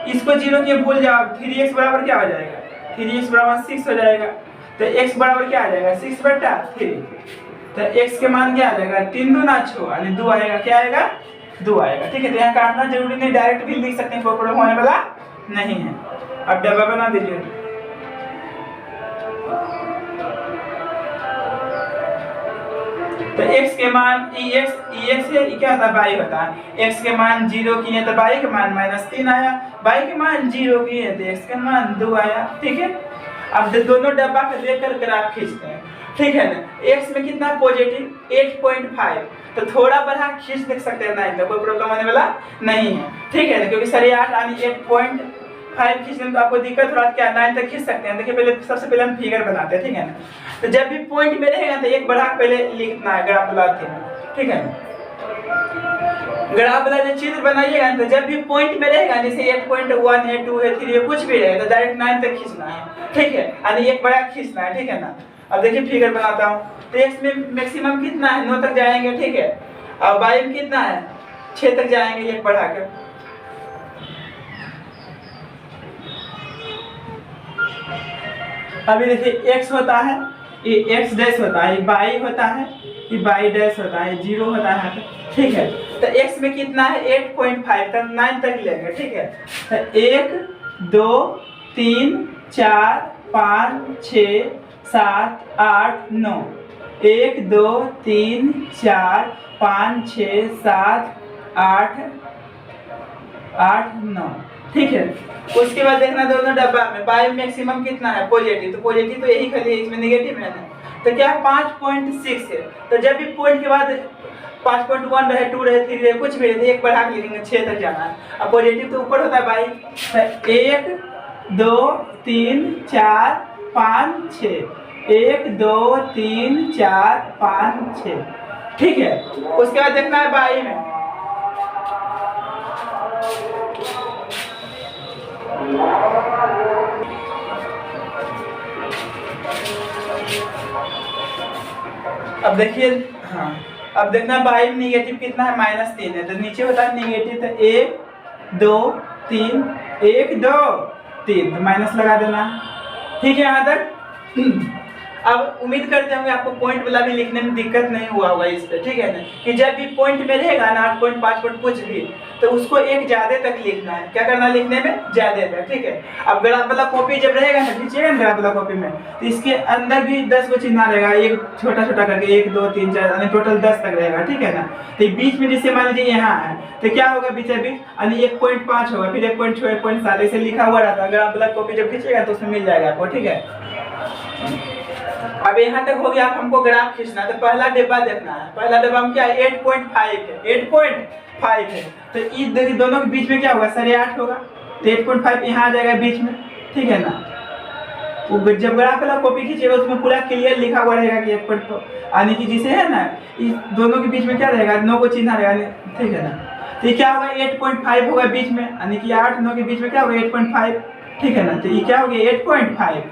इसको 0 के भूल जाओ, 3x बराबर क्या हो जाएगा, 3x बराबर 6 हो जाएगा। तो x बराबर क्या आ जाएगा, 6 बटा 3। तो x के मान क्या आ जाएगा, 3 दूना 6 यानी 2 आएगा, क्या आएगा, 2 आएगा, ठीक है। तो यहाँ काटना जरूरी नहीं, डायरेक्ट भी लिख सकते हैं, कोई प्रॉब्लम होने वाला नहीं है। अब डब्बा बना दीजिए। तो x के मान ex है, क्या होता है, y होता है। x के मान 0 किए तो y के मान -3 आया, y के मान 0 किए तो x के मान 2 आया, ठीक है। अब दोनों डब्बा को लेकर ग्राफ खींचते हैं, ठीक है ना। x में कितना पॉजिटिव 8.5, तो थोड़ा बढ़ा खींच देख सकते हैं, नहीं तो कोई प्रॉब्लम होने वाला नहीं है, ठीक है ना, क्योंकि 8.5 यानी 8.5 खींचने में तो आपको दिक्कत थोड़ा क्या 9 तक खींच सकते हैं। देखिए पहले सबसे पहले हम फिगर बनाते हैं, ठीक है ना। तो जब भी पॉइंट में रहेगा तो एक बढ़ा पहले लिखना है, ग्राफ बनाते हैं, ठीक है ना। ग्राफ वाला जो चित्र बनाइएगा तो जब भी पॉइंट में रहेगा, जैसे 8.1 है, 2 है, 3 है, कुछ भी रहे तो डायरेक्ट 9 तक खींचना है, ठीक है, यानी एक बड़ा खींचना है, ठीक है ना। अब देखिए फिगर बनाता हूँ, तो x में मैक्सिमम कितना है, 9 तक जाएंगे, ठीक है। और y में कितना है, 6 तक जाएंगे, एक बढ़ा कर। अभी देखिए x होता है, ये x डैश होता है, ये y होता है, ये y डैश होता है, 0 होता है, ठीक है। तो x में कितना है 8.5, तक 9 तक लेंगे, ठीक है। तो 1 2 3 4 5 6 7 8 9, 1 2 3 4 5 6 7 8 9, ठीक है। उसके बाद देखना दोनों डब्बा में y मैक्सिमम कितना है, पॉजिटिव, तो पॉजिटिव तो यही खाली इसमें नेगेटिव है ना, तो क्या 5.6 है। तो जब भी पॉइंट के बाद 5.1 रहे, 2 रहे, 3 रहे, कुछ भी रहे, एक बढ़ा के लिखेंगे, 6 तक जाना है। अब पॉजिटिव तो ऊपर होता है बाई, 1 2 3 4 5 6, 1 2 3 4 5 6, ठीक है। उसके बाद देखना है बाई में, अब देखिए, हाँ अब देखना बाई में निगेटिव कितना है, -3 है, तो नीचे होता है निगेटिव, तो 1 2 3 1 2 3, तो माइनस लगा देना, ठीक है यहाँ तक। अब उम्मीद करते होंगे आपको पॉइंट वाला भी लिखने में दिक्कत नहीं हुआ होगा इस पे, ठीक है ना, कि जब भी पॉइंट में रहेगा ना 8.5 कुछ भी, तो उसको एक ज्यादा तक लिखना है, क्या करना है लिखने में, ज्यादा तक, ठीक है। अब ग्राफ वाला कॉपी जब रहेगा ना, खींचिएगा ना ग्राफ वाला कॉपी में, तो इसके अंदर भी 10 को चिन्ह रहेगा, एक छोटा छोटा करके 1 2 3 4 यानी टोटल 10 तक रहेगा, ठीक है ना। तो बीच में जैसे मान लीजिए यहाँ है, तो क्या होगा बीच बीच यानी 1.5 होगा, फिर 1.6 1.7 ऐसे लिखा हुआ रहता है। ग्राफ वाला कॉपी जब खींचेगा तो उसमें मिल जाएगा आपको, ठीक है। अब यहाँ तक हो गया, अब हमको ग्राफ खींचना है, तो पहला डिब्बा देखना है। पहला डिब्बा में क्या है, 8.5 है, 8.5 है, तो इस देखिए दोनों के बीच में क्या होगा, 8.5 होगा, तो 8.5 यहाँ आ जाएगा बीच में, ठीक है ना। वो जब ग्राफ वाला कॉपी खींचेगा उसमें पूरा क्लियर लिखा हुआ रहेगा कि 8.5 यानी कि जिसे है ना, इस दोनों के बीच में क्या रहेगा, 9 को चिन्ह रहेगा, ठीक है ना। तो ये क्या होगा, 8.5 होगा बीच में, यानी कि 8 9 के बीच में क्या होगा 8.5, ठीक है ना। तो ये क्या हो गया 8.5।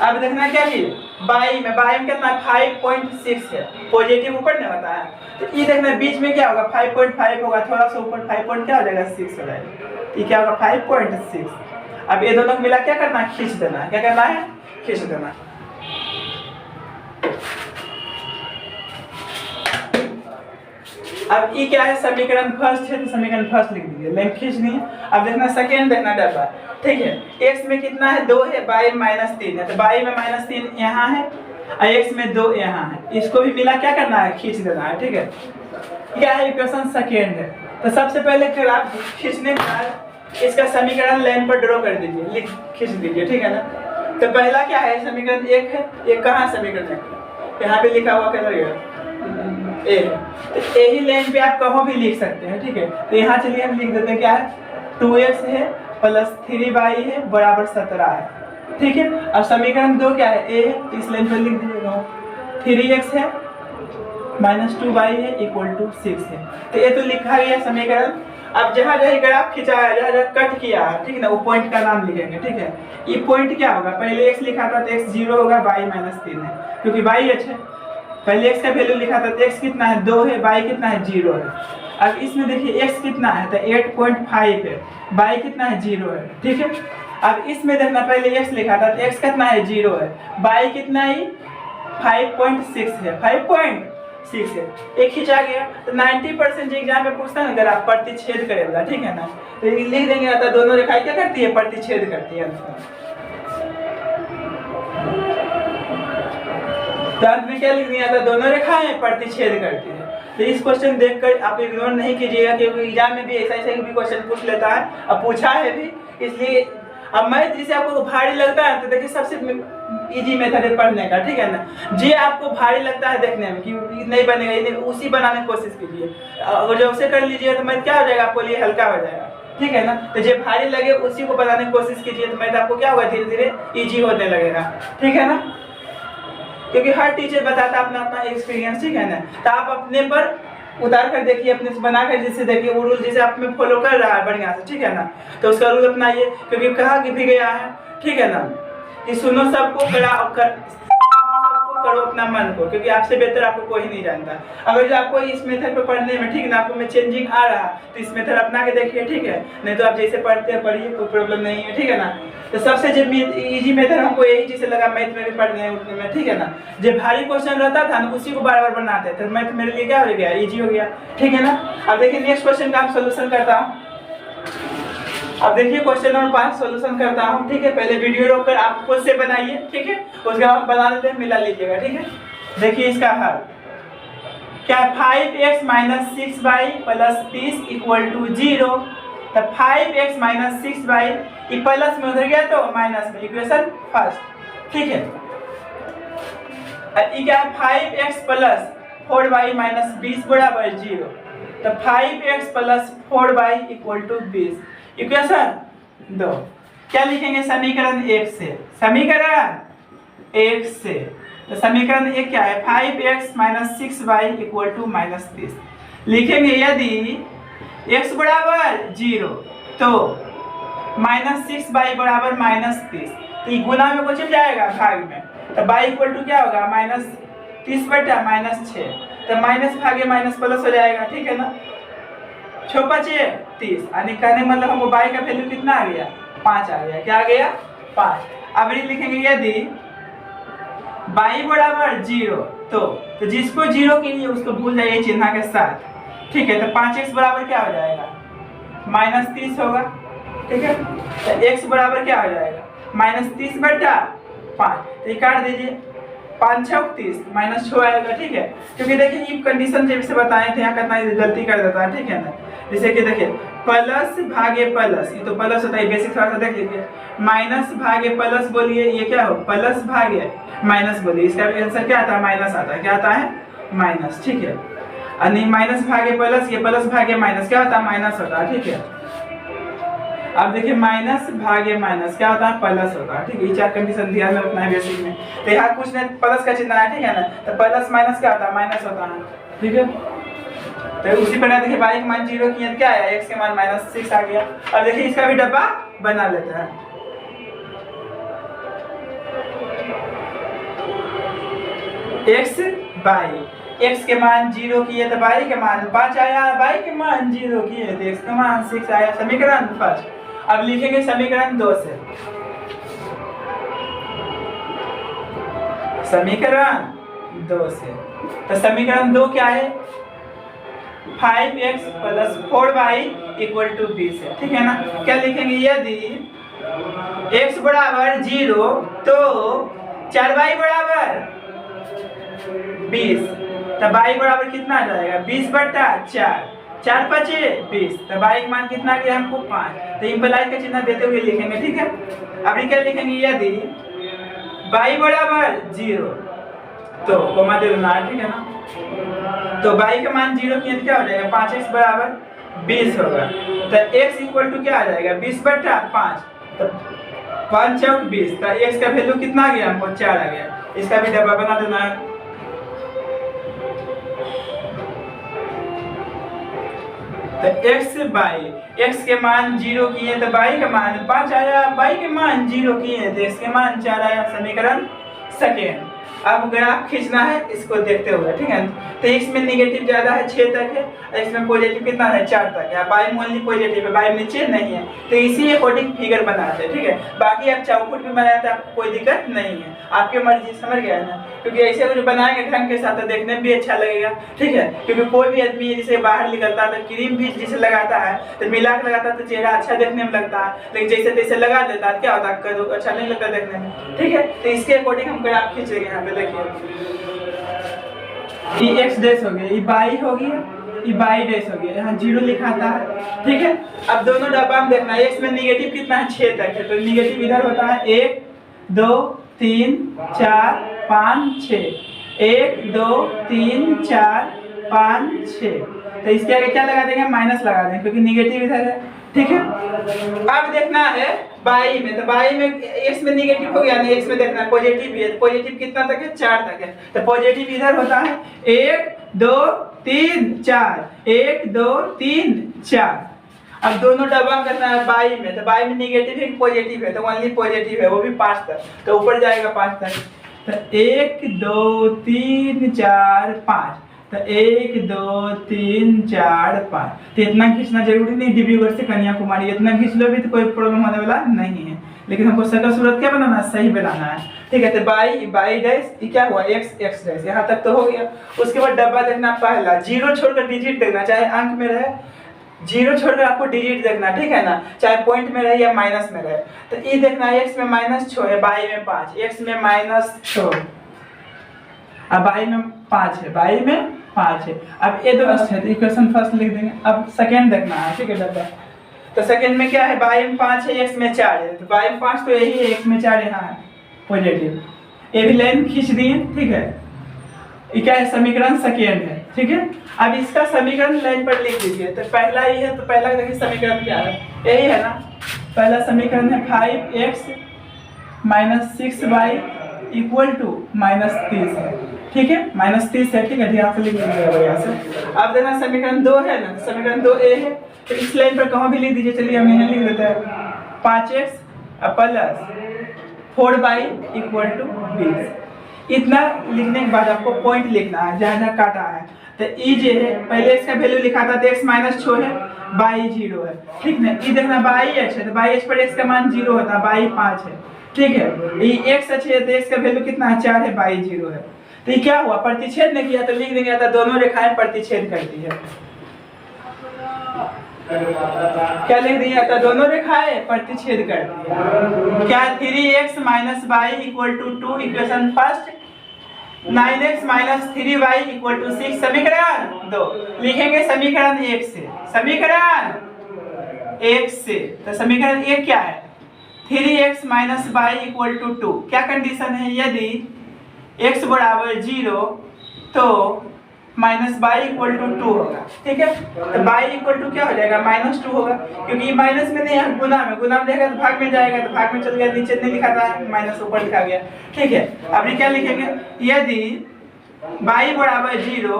अब देखना क्या जी, बाई में कितना 5.6 है, पॉजिटिव ऊपर नहीं होता है, तो ये देखना बीच में क्या होगा 5.5 होगा, थोड़ा सा ऊपर 5 क्या हो जाएगा 6 हो जाएगा, ये क्या होगा 5.6। अब ये दोनों को मिला क्या करना है, खींच देना है, क्या करना है, खींच देना है। अब ये क्या है, समीकरण फर्स्ट है, तो समीकरण फर्स्ट लिख दीजिए, लाइन खींचनी है। अब देखना सेकेंड देखना डब्बा, ठीक है। x में कितना है 2 है, y -3 है, तो y में -3 यहाँ है, और x में 2 यहाँ है, इसको भी मिला क्या करना है, खींच देना है। ठीक है, क्या है इक्वेशन सेकेंड है। तो सबसे पहले ग्राफ खींचने के बाद इसका समीकरण लाइन पर ड्रॉ कर दीजिए, खींच दीजिए। ठीक है ना। तो पहला क्या है, समीकरण 1 है, ये कहाँ समीकरण 1 यहाँ पे लिखा हुआ किधर गया, ए है। तो यही लाइन पे आप कहीं भी लिख सकते हैं। ठीक है, तो यहाँ चलिए हम लिख देते हैं क्या है, 2x है प्लस 3y है बराबर 17 है। ठीक है, अब समीकरण 2 क्या है, a है, तो इस लाइन पर लिख दीजिएगा 3x है माइनस 2y है इक्वल टू 6 है। तो ये तो लिखा गया समीकरण। अब जहाँ जहाँ ग्राफ खिंचा है, जहाँ जहाँ कट किया है, ठीक है ना, वो पॉइंट का नाम लिखेंगे। ठीक है, ये पॉइंट क्या होगा, पहले x लिखा था तो x 0 होगा, y -3 है, क्योंकि y अच्छा पहले x का वैल्यू लिखा था तो x कितना है 2 है, y कितना है 0 है। अब इसमें देखिए x कितना है तो 8.5 है, y कितना है 0 है। ठीक है, अब इसमें देखना पहले x लिखा था तो x कितना है 0 है, y कितना है 5.6 है, 5.6 है, एक खिंचा गया। तो 90% एग्जाम में पूछता है अगर आप प्रतिच्छेद करेगा। ठीक है ना, तो लिख देंगे तो दोनों रेखाएं क्या करती है, प्रतिच्छेद करती है। तो अंत में क्या लिख दिया था, दोनों रेखाएं प्रतिच्छेद करती है। तो इस क्वेश्चन देखकर आप इग्नोर नहीं कीजिएगा, क्योंकि एग्जाम में भी ऐसा भी क्वेश्चन पूछ लेता है, अब पूछा है भी, इसलिए अब मैथ जिसे आपको भारी लगता है तो देखिए सबसे इजी मेथड है पढ़ने का। ठीक है ना, जे आपको भारी लगता है देखने में कि नहीं बनेगा, उसी बनाने की कोशिश कीजिए। अगर जब से कर लीजिए तो मैथ क्या हो जाएगा, आपको लिए हल्का हो जाएगा। ठीक है ना, तो जो भारी लगे उसी को बनाने की कोशिश कीजिए, तो मैथ आपको क्या होगा, धीरे धीरे ईजी होने लगेगा। ठीक है ना, क्योंकि हर टीचर बताता है अपना अपना एक्सपीरियंस। ठीक है ना, तो आप अपने पर उतार कर देखिए, अपने से बना कर जिससे देखिए वो रूल जिसे आप में फॉलो कर रहा है बढ़िया से। ठीक है ना, तो उसका रूल अपनाइए, क्योंकि कहा कि भी गया है। ठीक है ना, कि सुनो सबको करो अपना मन को, क्योंकि आपसे बेहतर आपको कोई नहीं जानता। अगर जो आपको इस मेथड पे पढ़ने में, ठीक है ना, आपको में चेंजिंग आ रहा तो इस मेथड अपना के देखिए। ठीक है, नहीं तो आप जैसे पढ़ते हैं पढ़िए, कोई प्रॉब्लम नहीं है। ठीक है ना, तो सबसे जो इजी मेथड हमको यही चीज लगा मैथ में भी पढ़ने उठने में। ठीक है ना, जो भारी क्वेश्चन रहता था ना उसी को बार बार बनाते थे, मैथ मेरे लिए क्या हो गया, इजी हो गया। ठीक है ना, अब देखिए नेक्स्ट क्वेश्चन का हम सोल्यूशन करता हूँ। अब देखिए क्वेश्चन नंबर 5 सॉल्यूशन करता हूँ। ठीक है, पहले वीडियो रोक कर आप खुद से बनाइए। ठीक है, उसके बाद बना लेते हैं, मिला लीजिएगा। ठीक है, देखिए इसका हल क्या, 5x - 6y + 30 = 0। तो 5x - 6y ये प्लस में उधर गया तो माइनस में, इक्वेशन फर्स्ट। ठीक है, ये क्या है, 5x + 4y - 20 = 0। तो 5x + 4y = 20, इक्वेशन 2। क्या लिखेंगे, समीकरण 1 से, समीकरण 1 से। तो समीकरण 1 क्या है, 5x - 6y = -30 लिखेंगे। यदि x = 0 तो -6y = -30, तो ये गुना में कुछ जाएगा भाग में, तो y = क्या होगा, -30 बटा -6, तो माइनस भागे माइनस प्लस हो जाएगा। ठीक है ना, 6 × 5 = 30, यानी कहने मतलब हमको y का वैल्यू कितना आ गया, 5 आ गया। क्या आ गया, 5। अब ये लिखेंगे यदि y = 0 तो जिसको 0 के लिए उसको भूल जाइए चिन्ह के साथ। ठीक है, तो 5x बराबर क्या हो जाएगा, -30 होगा। ठीक है, तो x बराबर क्या हो जाएगा, -30 बटा 5, तो काट दीजिए, 5 × 6 = 30, -6 आएगा। ठीक है, क्योंकि देखिए ये कंडीशन जैसे बताए थे यहाँ कितना गलती कर देता है। ठीक है ना, जैसे कि देखिए प्लस भागे प्लस, ये तो प्लस होता है, बेसिक थोड़ा सा देख लीजिए, माइनस भागे प्लस बोलिए, ये क्या हो, प्लस भागे माइनस बोलिए, इसका आंसर क्या आता है, माइनस आता है। क्या आता है, माइनस। ठीक है, यानी माइनस भागे प्लस, ये प्लस भागे माइनस क्या होता है, माइनस होता है। ठीक है, अब देखिए माइनस भागे माइनस क्या होता है, प्लस होता है। ठीक है, ये 4 कंडीशन ध्यान में रखना है बेसिक में। तो यहाँ कुछ नहीं, प्लस का चिन्ह है। ठीक है ना, तो प्लस माइनस क्या होता है, माइनस होता है। ठीक है, तो उसी प्रकार देखिए y का मान 0 की क्या आया, x के मान -6 आ गया। अब देखिए इसका भी डब्बा बना लेते हैं। x के मान 0 किए तो y के मान 5 आया, y के मान 0 किए तो x के मान 6 आया, समीकरण फर्स्ट। अब लिखेंगे समीकरण 2 से, समीकरण 2 से। तो समीकरण 2 क्या है, 5x + 4y = 20 है। ठीक है ना, क्या लिखेंगे, यदि x = 0 तो 4y = 20, तो y बराबर कितना आ जाएगा 20/4, 4 5 20, तो y का मान कितना आ गया हमको 5। तो इम्प्लाई का चिन्ह देते हुए लिखेंगे, ठीक है। अभी क्या लिखेंगे, यदि y बराबर 0 तो कोमा दे देना है, ठीक है ना। तो y का मान 0 किया तो क्या हो जाएगा 5x बराबर 20 होगा। तो x इक्वल टू क्या आ जाएगा 20/5, तो 5 चौक 20, तो x का वैल्यू कितना आ गया हमको 4 आ गया। इसका भी डब्बा बना देना है। तो x के मान 0 किए तो y का मान 5 आया, y के मान 0 किए तो x के मान 4 आया। समीकरण सेकेंड। अब ग्राफ खींचना है इसको देखते हुए, ठीक है। तो इसमें निगेटिव ज्यादा है 6 तक है, इसमें पॉजिटिव कितना है 4 तक है। y ओनली पॉजिटिव है, y नीचे नहीं है, तो इसी अकॉर्डिंग फिगर बनाते हैं, ठीक है। बाकी आप चौखुट भी बनाते हैं, आपको कोई दिक्कत नहीं है, आपकी मर्जी, समझ गया ना। क्योंकि ऐसे कुछ बनाएंगे ढंग के साथ तो देखने में भी अच्छा लगेगा, ठीक है। क्योंकि कोई भी आदमी जैसे बाहर निकलता है तो क्रीम भी जिसे लगाता है तो मिला के लगाता है तो चेहरा अच्छा देखने में लगता है, लेकिन जैसे तैसे लगा देता है क्या होता है अच्छा नहीं लगता देखने में, ठीक है। तो इसके अकॉर्डिंग हम ग्राफ खींचेंगे। यहाँ पे देखिए ये x डैश हो गया, ये y हो गया, ये y डैश हो गया, यहाँ 0 लिखा था, ठीक है। अब दोनों डब्बा में देखना है, x में निगेटिव कितना है 6 तक है, तो निगेटिव इधर होता है 1 2 3 4 5 6, 1 2 3 4 5 6, तो इसके आगे क्या लगा देंगे माइनस लगा देंगे क्योंकि निगेटिव इधर है, ठीक है। अब देखना है y में, तो y में x में निगेटिव हो गया ना, x में देखना है पॉजिटिव भी है, पॉजिटिव कितना तक है 4 तक है, तो पॉजिटिव इधर होता है 1 2 3 4, 1 2 3 4। अब दोनों डब्बा में करना है y में, तो y में निगेटिव है पॉजिटिव है, तो ओनली पॉजिटिव है, वो भी 5 तक, तो ऊपर जाएगा 5 तक, तो 1 2 3 4 5, तो 1 2 3 4 5, तो इतना खींचना जरूरी नहीं, डिब्रूगढ़ से कन्याकुमारी इतना खींच लो भी तो कोई प्रॉब्लम होने वाला नहीं है, लेकिन हमको सकल सूरत क्या बनाना है, सही बनाना है, ठीक है। तो y डैश ये क्या हुआ x डैश, यहाँ तक तो हो गया। उसके बाद डब्बा देखना, पहला 0 छोड़कर डिजिट देखना, चाहे अंक में रहे 0 छोड़कर आपको डिजिट देखना, ठीक है ना, चाहे पॉइंट में रहे या माइनस में रहे। तो ये देखना x में -6 है, y में 5, x में -6, अब y में 5 है, y में 5 है। अब ये दोनों है तो इक्वेशन फर्स्ट लिख देंगे। अब सेकंड देखना है, ठीक है डब्बा। तो सेकंड में क्या है, y में 5 है, x में 4 है, तो y में 5 तो यही है, x में 4 यहाँ है पॉजिटिव। ये भी लाइन खींच दिए, ठीक है। ये क्या है, समीकरण सेकंड है, ठीक है। अब इसका समीकरण लाइन पर लिख दीजिए। तो पहला ये है, तो पहला देखिए समीकरण क्या है, यही है ना। पहला समीकरण है 5x - 6y = -30 है, ठीक है, -30 है, ठीक है, ध्यान से लिख लीजिएगा बढ़िया से। अब देखना समीकरण 2 है ना, समीकरण 2a है, तो इस लाइन पर कहाँ भी लिख दीजिए, चलिए हम यहाँ लिख देते हैं 5x + 4y = 20। इतना लिखने के बाद आपको पॉइंट लिखना है जहाँ जहाँ काटा है। तो ई जो है पहले इसका वैल्यू लिखा था, तो x -6 है, y 0 है, ठीक ना। ई देखना y h है, तो y h पर x का मान 0 होता है, y 5 है, ठीक है। ये x h है, तो x का वैल्यू कितना है 4 है, y 0 है। तो ये क्या हुआ, प्रतिच्छेद नहीं किया, तो लिख देंगे तो दोनों रेखाएं प्रतिच्छेद करती है। क्या लिख दिया, तो दोनों रेखाएं प्रतिच्छेद करती है। क्या 3x - y = 2, equation first. 9x - 3y = 6, समीकरण 2 लिखेंगे समीकरण 1 से, समीकरण 1 से। तो समीकरण 1 क्या है, 3x - y = 2। क्या कंडीशन है, यदि x बराबर 0 तो -y = 2 होगा, ठीक है। तो y = क्या हो जाएगा, -2 होगा, क्योंकि ये माइनस में नहीं है, गुना में रहेगा तो भाग में जाएगा, तो भाग में चल गया, नीचे नहीं लिखा था माइनस ऊपर लिखा गया, ठीक है। अब ये क्या लिखेंगे, यदि y बराबर 0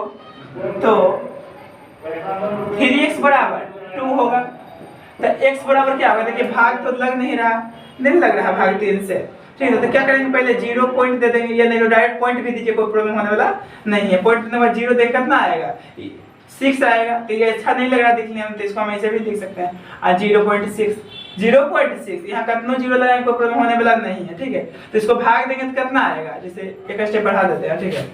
तो 3x बराबर 2 होगा। तो x बराबर क्या होगा, देखिए भाग तो लग नहीं रहा, नहीं लग रहा भाग 3 से, ठीक है। तो क्या करेंगे, पहले 0 पॉइंट दे देंगे, या नहीं तो डायरेक्ट पॉइंट भी दीजिए, कोई प्रॉब्लम होने वाला नहीं है। पॉइंट देने के बाद 0 देख कितना आएगा, 6 आएगा, तो ये अच्छा नहीं लग रहा दिखने में, तो इसको हम ऐसे भी लिख सकते हैं, और 0.6 यहाँ कितना 0 लगाएंगे, कोई प्रॉब्लम होने वाला नहीं है, ठीक है। तो इसको भाग देंगे तो कितना आएगा, जैसे एक स्टेप बढ़ा देते हैं, ठीक है।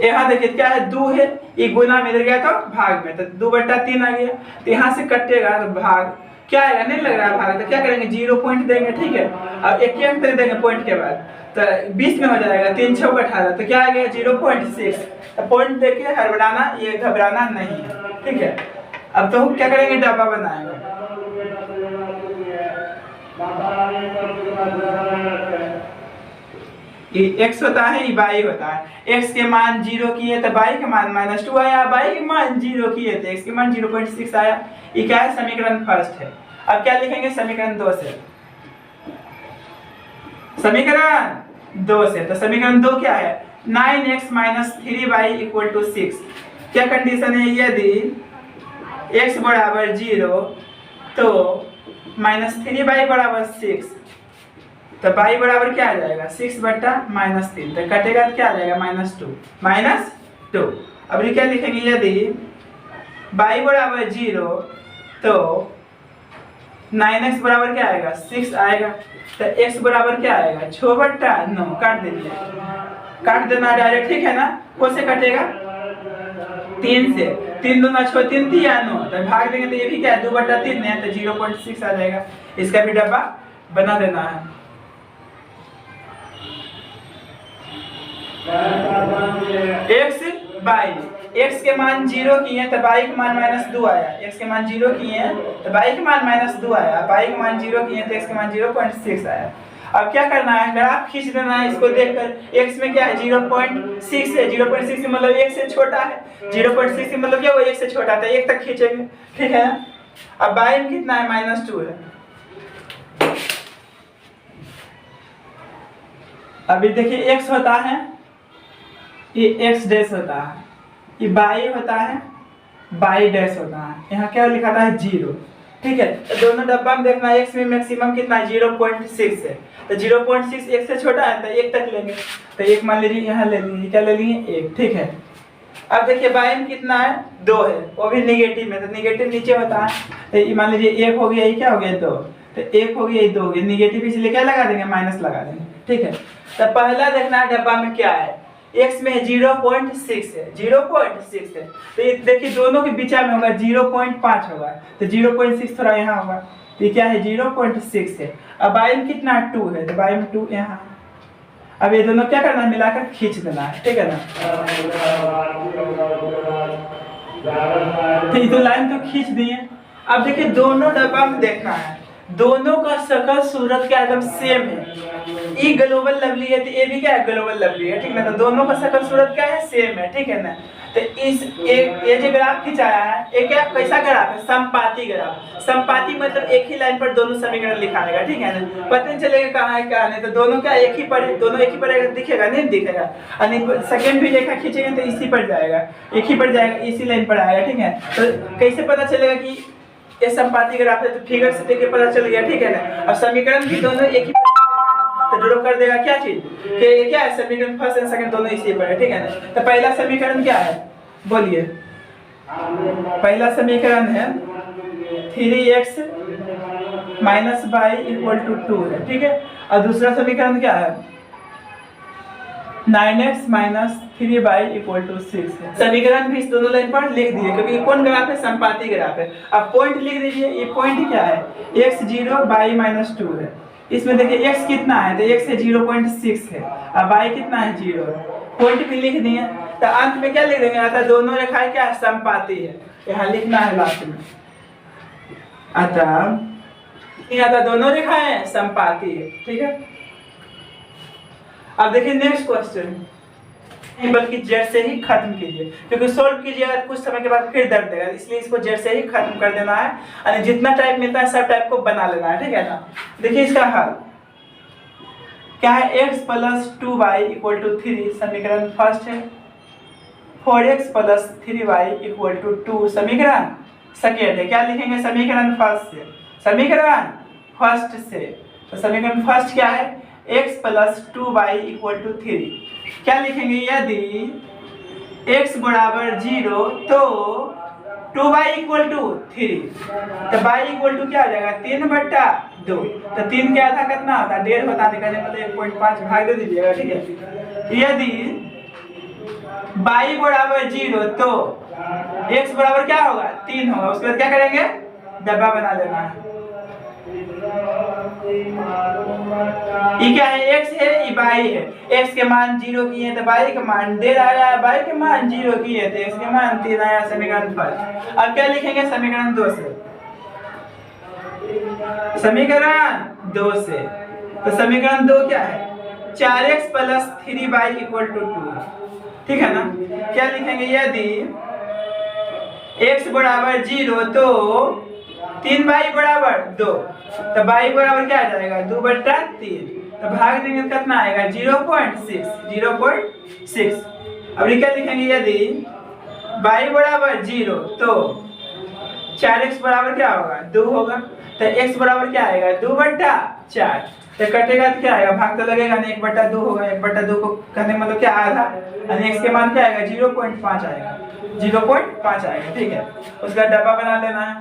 यहाँ देखिए क्या है, 2 है, ये गुना में इधर गया तो भाग में, तो 2/3 आ गया, तो यहाँ से कटेगा तो भाग क्या आएगा, नहीं लग रहा है भाग, तो क्या करेंगे 0 पॉइंट देंगे, ठीक है। अब एक अंक तक देंगे पॉइंट के बाद, तो 20 में हो जाएगा, 3 6 18, तो क्या आ गया 0.6। तो पॉइंट देके हड़बड़ाना, ये घबराना नहीं है, ठीक है। अब तो क्या करेंगे, डब्बा बनाएंगे। ये x होता है, ये y होता है। x के मान 0 किए तो y के मान -2 आया, y के मान 0 किए तो x के मान 0.6 आया। ये क्या है, समीकरण फर्स्ट है। अब क्या लिखेंगे समीकरण 2 से, समीकरण 2 से, तो समीकरण 2 क्या है, 9x - 3y = 6। क्या कंडीशन है, यदि x बराबर 0 तो -3y बराबर 6, तो y बराबर क्या आ जाएगा 6/-3, तो कटेगा तो क्या आ जाएगा -2। अब ये क्या लिखेंगे, यदि y बराबर 0 तो 9x बराबर क्या आएगा 6 आएगा, तो x बराबर क्या आएगा 6/9, काट दीजिए, काट देना डायरेक्ट, ठीक है ना। कौन से कटेगा, 3 से, 3 दूना 6, 3 3 या 9, तो भाग देंगे तो ये भी क्या है 2/3 है, तो 0.6 आ जाएगा। इसका भी डब्बा बना देना है। x के मान 0 किए तो y के मान -2 आया, x के मान 0 किए तो y के मान -2 आया, y के मान 0 किए तो x के मान 0.6 आया। अब क्या करना है, ग्राफ खींच देना है इसको देखकर। x में क्या है 0.6 है, 0.6 मतलब 1 से छोटा है, 0.6 मतलब क्या, वो 1 से छोटा था, 1 तक खींचेंगे, ठीक है। अब y में कितना है -2 है। अभी देखिए x होता है, ये x डैश होता है, ये y होता है, y डैश होता है, यहाँ क्या लिखा था 0, ठीक है। तो दोनों डब्बा में देखना x में मैक्सिमम कितना है 0.6 है, तो 0.6 1 से छोटा है, तो 1 तक लेंगे, तो 1 मान लीजिए, यहाँ ले लीजिए, क्या ले लिए 1, ठीक है। अब देखिए y में कितना है 2 है, वो भी निगेटिव में, तो निगेटिव नीचे होता है, तो ये मान लीजिए 1 हो गया, ये क्या हो गया 2, तो 1 हो गया, ये 2 हो गया, निगेटिव इसलिए क्या लगा देंगे माइनस लगा देंगे, ठीक है। तो पहला देखना है डब्बा में क्या है, x में 0.6 है, 0.6 है, तो ये देखिए दोनों के बीच में होगा 0.5 होगा, तो 0.6 थोड़ा यहाँ होगा, तो ये क्या है 0.6 है। अब y में कितना 2 है, तो y में 2 यहाँ। अब ये दोनों क्या करना है, मिलाकर खींच देना है, ठीक है ना। तो ये तो लाइन तो खींच दिए। अब देखिए दोनों डब्बा में देखना है, दोनों का शकल सूरत क्या एकदम सेम है, ये ग्लोबल लवली है तो ये भी क्या है ग्लोबल लवली है, ठीक है ना। तो दोनों का शकल सूरत क्या है सेम है, ठीक है ना। तो इस ये जो ग्राफ खिंचाया है, ये क्या कैसा ग्राफ है, समपाती ग्राफ। समपाती मतलब एक ही लाइन पर दोनों समीकरण लिखाएगा, ठीक है ना, पता नहीं चलेगा कहाँ है कहाँ नहीं। तो दोनों क्या एक ही पर, दोनों एक ही पर दिखेगा, नहीं दिखेगा। और सेकेंड भी रेखा खींचेंगे तो इसी पर जाएगा, एक ही पर जाएगा, इसी लाइन पर आएगा, ठीक है। तो कैसे पता चलेगा कि ये समपाती ग्राफ है, तो फिगर से देख के पता चल गया, ठीक है ना। अब समीकरण भी दोनों एक ही तो ड्रॉ कर देगा क्या चीज कि ये क्या है, समीकरण फर्स्ट एंड सेकंड दोनों इसी पर है, ठीक है ना। तो पहला समीकरण क्या है, बोलिए। पहला समीकरण है 3x - y = 2 है, ठीक है। और दूसरा समीकरण क्या है 9x - 3y = 6 है। समीकरण भी इस दोनों लाइन पर लिख दिए, क्योंकि कौन ग्राफ है, समपाती ग्राफ है। अब पॉइंट लिख दीजिए, ये पॉइंट क्या है x 0 y -2 है। इसमें देखिए x कितना है, तो x है 0.6 है, अब y कितना है 0 है, पॉइंट भी लिख दिए। तो अंत में क्या लिख देंगे, अतः दोनों रेखाएं क्या है समपाती है, यहाँ लिखना है लास्ट में, अतः दोनों रेखाएं समपाती है, ठीक है। अब देखिए नेक्स्ट क्वेश्चन, बल्कि जेड से ही खत्म कीजिए, क्योंकि सोल्व कीजिएगा कुछ समय के बाद फिर दर्द देगा, इसलिए इसको जेड से ही खत्म कर देना है। और जितना टाइप मिलता है सब टाइप को बना लेना है, ठीक है ना। देखिए इसका हल क्या है, x + 2y = 3 समीकरण फर्स्ट है, 4x + 3y = 2 समीकरण सेकेंड है। क्या लिखेंगे समीकरण फर्स्ट से, समीकरण फर्स्ट से, तो समीकरण फर्स्ट क्या है x + 2y = 3। क्या लिखेंगे, यदि x बराबर 0 तो 2y = 3, तो y = क्या आ जाएगा 3/2, तो 3 के आधा कितना होता है 1.5 होता है, निकालने मतलब 1.5 भाग दे दीजिएगा, ठीक है। यदि y बराबर 0 तो x बराबर क्या होगा 3 होगा, उसके बाद क्या करेंगे डब्बा बना लेना है, ये क्या है, x है, ये y है। x के मान 0 किए तो y का मान 1.5 आया, y के मान 0 किए तो x के मान 3 आया। समीकरण 5। अब क्या लिखेंगे समीकरण 2 से, समीकरण 2 से। तो समीकरण 2 क्या है, 4x + 3y = 2, ठीक है ना। क्या लिखेंगे, यदि x बराबर 0 तो 3y बराबर 2, तो y बराबर क्या आ जाएगा 2/3, तो भाग देंगे तो कितना आएगा 0.6। अब क्या लिखेंगे, यदि y बराबर 0 तो 4x बराबर क्या होगा 2 होगा, तो x बराबर क्या आएगा 2/4। तो कटेगा तो क्या आएगा, भाग तो लगेगा नहीं, 1/2 होगा। 1/2 को कहने का मतलब क्या, आधा, यानी x के मान क्या आएगा 0.5 आएगा, 0.5 आएगा, ठीक है। उसका डब्बा बना लेना है।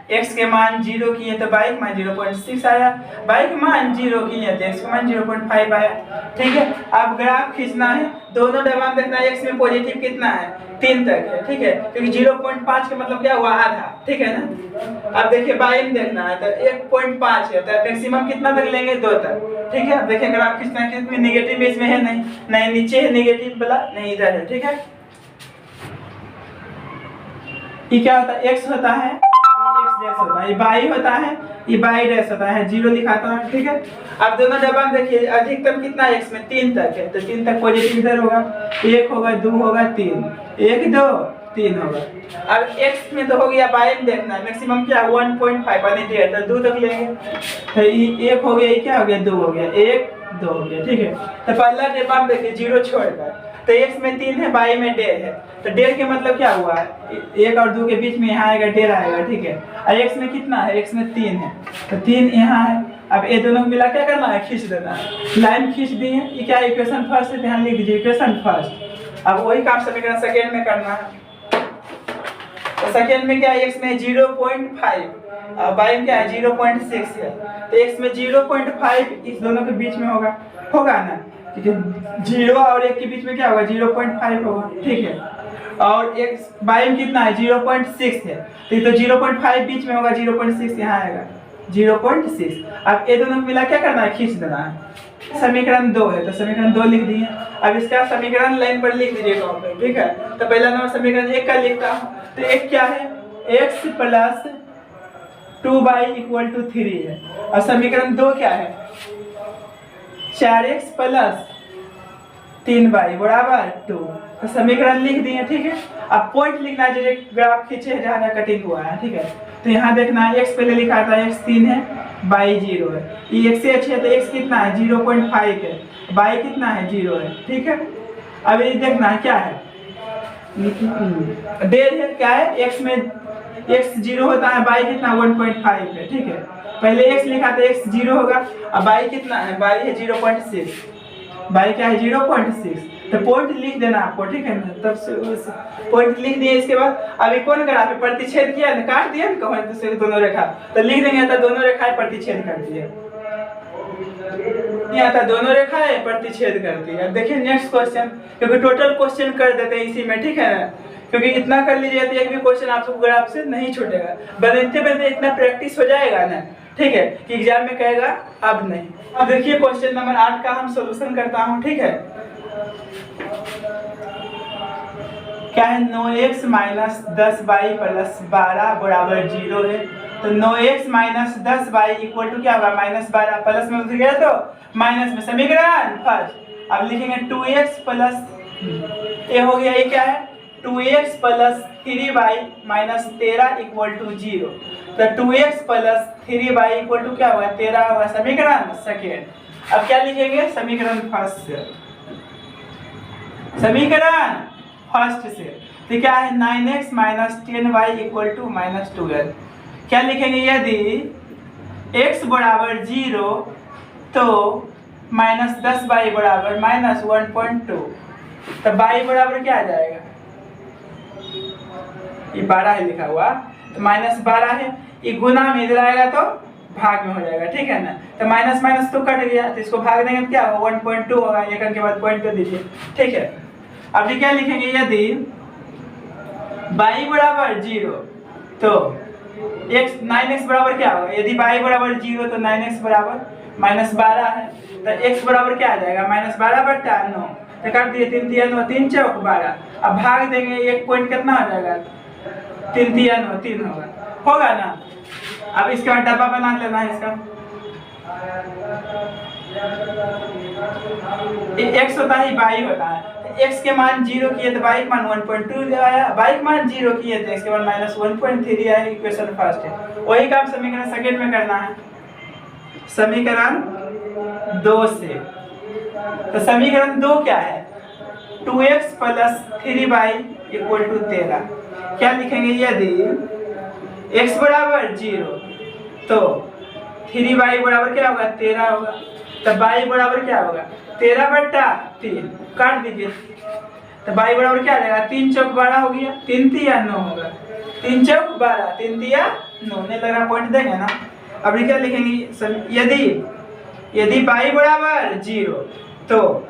x के मान 0 किए तो y के मान 0.6 आया, y के मान 0 किए तो x के मान 0.5 आया, ठीक है। अब ग्राफ खींचना है, दोनों डब्बा में देखना है x में पॉजिटिव कितना है 3 तक है, ठीक है, क्योंकि 0.5 का मतलब क्या हुआ आधा, ठीक है ना। अब देखिए y में देखना है तो 1.5 है, तो मैक्सिमम कितना तक लेंगे 2 तक, ठीक है। अब देखिए ग्राफ खींचना है, कितनी नेगेटिव इसमें है, नहीं नीचे है नेगेटिव वाला, नहीं इधर है, ठीक है। ये क्या होता है, x होता है, x डैश होता है, ये y होता है, ये y डैश होता है, 0 लिखाता है, ठीक है। अब दोनों डब्बा में देखिए अधिकतम कितना है x में 3 तक है, तो 3 तक पॉजिटिव इधर होगा, 1 होगा 2 होगा 3, 1 2 3 होगा। अब x में तो हो गया, y में देखना है मैक्सिमम क्या 1.5 यानी 1.5, तो 2 तक लेंगे, तो ये 1 हो गया, ये क्या हो गया 2 हो गया, 1 2 हो गया, ठीक है। तो पहला डब्बा में देखिए 0 छोड़कर, तो x में 3 है, y में 1.5 है, तो 1.5 के मतलब क्या हुआ, 1 और 2 के बीच में यहाँ आएगा 1.5 आएगा, ठीक है। और x में कितना है, x में 3 है, तो 3 यहाँ है। अब ये दोनों को मिला क्या करना है, खींच देना है, लाइन खींच दी है। ये क्या इक्वेशन फर्स्ट है, ध्यान लिख दीजिए इक्वेशन फर्स्ट। अब वही काम समीकरण सेकेंड में करना है। तो सेकेंड में क्या है, x में 0.5 और y में क्या है 0.6 है, तो x में 0.5 इस दोनों के बीच में होगा ना, ठीक है। 0 और 1 के बीच में क्या होगा 0.5 होगा, ठीक है। और x y में कितना है 0.6 है, तो ये तो 0.5 बीच में होगा, 0.6 यहाँ आएगा 0.6। अब ये दोनों को मिला क्या करना है, खींच देना है। समीकरण 2 है, तो समीकरण 2 लिख दिए। अब इसका समीकरण लाइन पर लिख दीजिए कॉपी, ठीक है। तो पहला नंबर समीकरण 1 का लिखता हूँ, तो 1 क्या है, x + 2y = 3 है। और समीकरण 2 क्या है, 4x + 3y = 2। तो समीकरण लिख दिए, ठीक है। अब पॉइंट लिखना है, जो ग्राफ खींचे जहाँ कटिंग हुआ है, ठीक है। तो यहाँ देखना है, x पहले लिखा था, x 3 है, y 0 है, ये x से अच्छे है, तो x कितना है 0.5 है, y कितना है 0 है, ठीक है। अब ये देखना है क्या है, 1.5 है, क्या है x में x 0 होता है, y कितना 1.5 है, ठीक है। पहले x लिखा था, x 0 होगा, अब y कितना है, y है 0.6, y क्या है 0.6। तो पॉइंट लिख देना आपको, ठीक है ना। तब से पॉइंट लिख दिए, इसके बाद अभी कौन ग्राफ है, प्रतिच्छेद किया ना, काट दिया ना कहीं दूसरे दोनों रेखा, तो लिख देंगे तो दोनों रेखाएं प्रतिच्छेद कर दिए, यहाँ था दोनों रेखाएं प्रतिच्छेद कर दी। अब देखिए नेक्स्ट क्वेश्चन, क्योंकि टोटल क्वेश्चन कर देते हैं इसी में, ठीक है ना। क्योंकि इतना कर लीजिए तो एक भी क्वेश्चन आपको ग्राफ से नहीं छूटेगा, बनते बनते इतना प्रैक्टिस हो जाएगा ना, ठीक है, कि एग्जाम में कहेगा अब नहीं। अब देखिए क्वेश्चन नंबर 8 का हम सॉल्यूशन करता हूँ, ठीक है। क्या है, 9x - 10y + 12 = 0 है। तो 9x - 10y = क्या होगा -12, प्लस में उधर गया तो माइनस में, समीकरण फर्स्ट। अब लिखेंगे 2x + ये हो गया, ये क्या है 2x + 3y - 13 = 0। तो 2x + 3y = क्या होगा 13 होगा, समीकरण सेकेंड। अब क्या लिखेंगे, समीकरण फर्स्ट से, समीकरण फर्स्ट से। तो क्या है 9x - 10y = -12। क्या लिखेंगे, यदि x बराबर 0 तो -10y बराबर -1.2, तो y बराबर क्या आ जाएगा, ये 12 है लिखा हुआ, तो -12 है, ये गुना में इधर आएगा तो भाग में हो जाएगा, ठीक है ना। तो माइनस माइनस तो कट गया, तो इसको भाग देंगे तो क्या होगा 1.2 होगा, एक अंक के बाद पॉइंट कर दीजिए, ठीक है। अब ये क्या लिखेंगे, यदि y बराबर 0 तो x 9x बराबर क्या होगा, यदि y बराबर 0 तो 9x बराबर -12 है, तो x बराबर क्या आ जाएगा -12/9, तो कर दिए 3 3 9 3 चौक 12। अब भाग देंगे, एक पॉइंट कितना हो जाएगा 3 3 9 3 होगा ना। अब इसका डब्बा बना लेना है इसका, x होता है y होता है, x के मान 0 किए तो y के मान 1.2 आया, y के मान 0 किए तो x के मान -1.3 आया। इक्वेशन फर्स्ट है, वही काम समीकरण सेकंड में करना है, समीकरण 2 से। तो समीकरण 2 क्या है, 2x + 3y = 13। क्या लिखेंगे, यदि x बराबर 0 तो 3y बराबर क्या होगा 13 होगा, तब y बराबर क्या होगा 13/3, काट दीजिए, तो y बराबर क्या आ जाएगा 3 चौक 12 हो गया, 3 3 9 होगा, 3 चौक 12 3 3 9, नहीं लग रहा पॉइंट देंगे ना। अब क्या लिखेंगे, यदि y बराबर 0 तो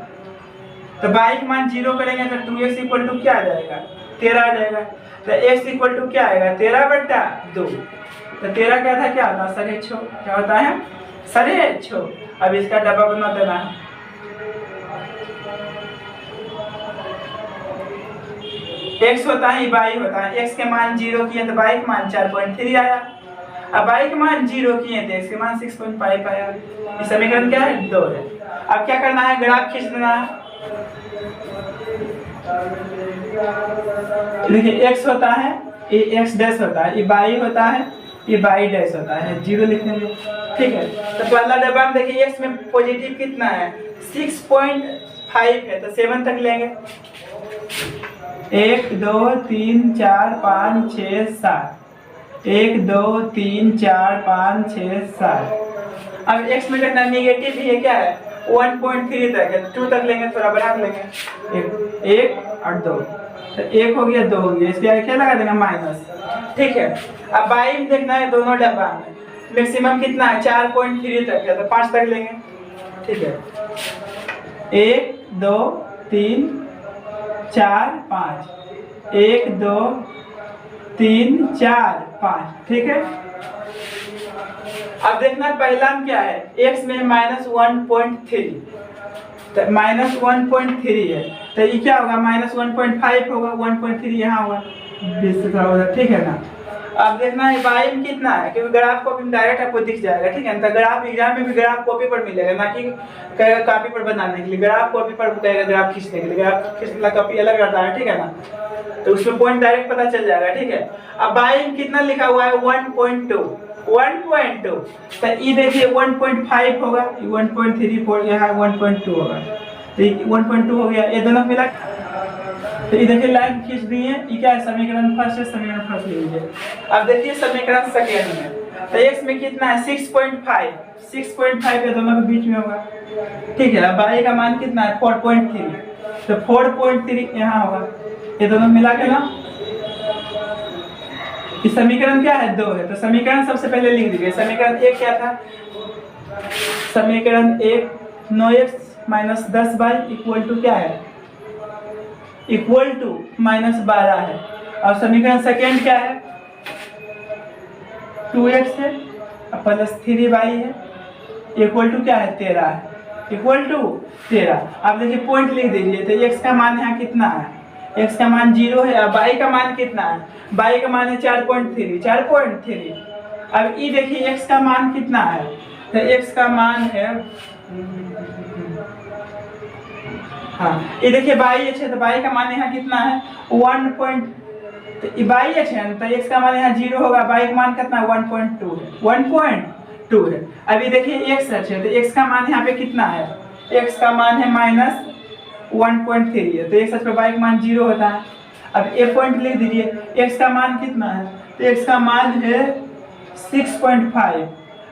y के मान 0 करेंगे तो 2x = क्या आ जाएगा 13 आ जाएगा, तो x = क्या आएगा 13/2, तो 13 क्या था, क्या होता है सरेच्छो, क्या होता है सरेच्छो। अब इसका डब्बा बना देना है, x होता है y होता है, x के मान 0 किए तो y के मान 4.3 आया, अब y के मान 0 किए तो x के मान 6.5 आया। ये समीकरण क्या है 2 है। अब क्या करना है, ग्राफ खींच देना है। देखिए x होता है, ये x डैश होता है, ये y होता है, ये y डैश होता है, 0 लिख देंगे, ठीक है। तो पहला डब्बा में देखिए x में पॉजिटिव कितना है 6.5 है, तो 7 तक लेंगे, 1 2 3 4 5 6 7, 1 2 3 4 5 6 7। अब x में कितना नेगेटिव ही है, क्या है 1.3 तक है, 2 तक लेंगे, थोड़ा बढ़ा लेंगे, 1 और 2, तो 1 हो गया 2 हो गया, इसके आगे क्या लगा देंगे माइनस, ठीक है। अब y में देखना है, दोनों डब्बा में मैक्सिमम कितना है 4.3 तक है, तो 5 तक लेंगे, ठीक है, 1 2 3 4 5, 1 2 3 4 5, ठीक है। अब देखना पहला में क्या है, x में -1.3, तो -1.3 है, तो ये क्या होगा -1.5 होगा, 1.3 यहाँ होगा, 20 से थोड़ा उधर, ठीक है ना। अब देखना है y में कितना है, क्योंकि ग्राफ कॉपी में डायरेक्ट आपको दिख जाएगा, ठीक है ना। तो ग्राफ एग्जाम में भी ग्राफ कॉपी पर मिलेगा, ना कि कहेगा कॉपी पर बनाने के लिए, ग्राफ कॉपी पर कहेगा ग्राफ खींचने के लिए, ग्राफ खींचने का कॉपी अलग रहता है, ठीक है ना, तो उसमें पॉइंट डायरेक्ट पता चल जाएगा, ठीक है। अब y में कितना लिखा हुआ है 1.2, तो ये देखिए 1.5 होगा, 1.34 यहाँ 1.2 होगा, तो 1.2 हो गया, ये दोनों मिला, तो ये देखिए लाइन खींच दी है, ये क्या है समीकरण फर्स्ट है, समीकरण फर्स्ट ले लीजिए। अब देखिए समीकरण सेकेंड में, तो x में कितना है 6.5 है, दोनों के बीच में होगा, ठीक है। अब y का मान कितना है 4.3, तो 4.3 यहाँ होगा, ये दोनों मिला के ना, इस समीकरण क्या है 2 है, तो समीकरण सबसे पहले लिख दीजिए। समीकरण 1 क्या था, समीकरण 1 9x - 10y = क्या है -12 है। और समीकरण सेकेंड क्या है 2x है + 3y है, = क्या है 13 है, =13। अब देखिए पॉइंट लिख दीजिए, तो x का मान यहाँ कितना है, x का मान 0 है, अब y का मान कितना है, y का मान है 4.3। अब ये देखिए x का मान कितना है, तो x का मान है, हाँ ये देखिए y है, तो y का मान यहाँ कितना है 1. तो y है, तो x का मान यहाँ 0 होगा, y का मान कितना है 1.2 है। अभी देखिए x है, तो x का मान यहाँ पे कितना है, x का मान है -1.3 है, तो x पर y का मान 0 होता है। अब ये पॉइंट लिख दीजिए, x का मान कितना है, तो x का मान है 6.5,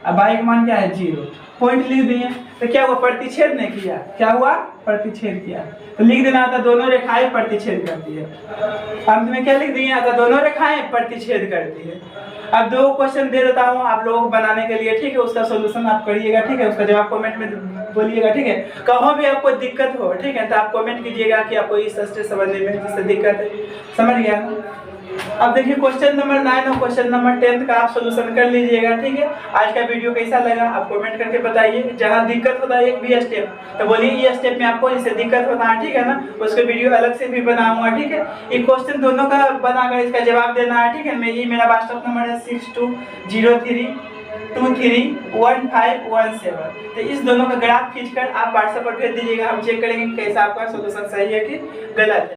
अब y का मान क्या है 0, पॉइंट लिख दिए। तो क्या हुआ, प्रतिच्छेद नहीं किया, क्या हुआ, प्रतिच्छेद किया। तो लिख देना था दोनों रेखाएं प्रतिच्छेद करती है। अंत में क्या लिख दिया था, दोनों रेखाएं प्रतिच्छेद करती है। अब 2 क्वेश्चन दे देता हूँ आप लोगों को बनाने के लिए, ठीक है, उसका सोल्यूशन आप करिएगा, ठीक है, उसका जवाब कमेंट में बोलिएगा, ठीक है। कहीं भी आपको दिक्कत हो, ठीक है, तो आप कमेंट कीजिएगा कि आपको इस स्टेज समझने में जिससे दिक्कत है, समझ गया ना। अब देखिए क्वेश्चन नंबर 9 और क्वेश्चन नंबर 10 का आप सोल्यूशन कर लीजिएगा, ठीक है। आज का वीडियो कैसा लगा आप कमेंट करके बताइए। जहां दिक्कत होता है एक भी स्टेप तो बोलिए ये स्टेप में आपको इससे दिक्कत होता है, ठीक है ना, उसके वीडियो अलग से भी बनाऊंगा, ठीक है। ये क्वेश्चन दोनों का बनाकर इसका जवाब देना है, ठीक है। मेरा व्हाट्सएप नंबर है 6203231517। तो इस दोनों का ग्राफ खींचकर आप व्हाट्सएप पर भेज दीजिएगा, हम चेक करेंगे कैसा आपका सोल्यूशन सही है कि गलत है।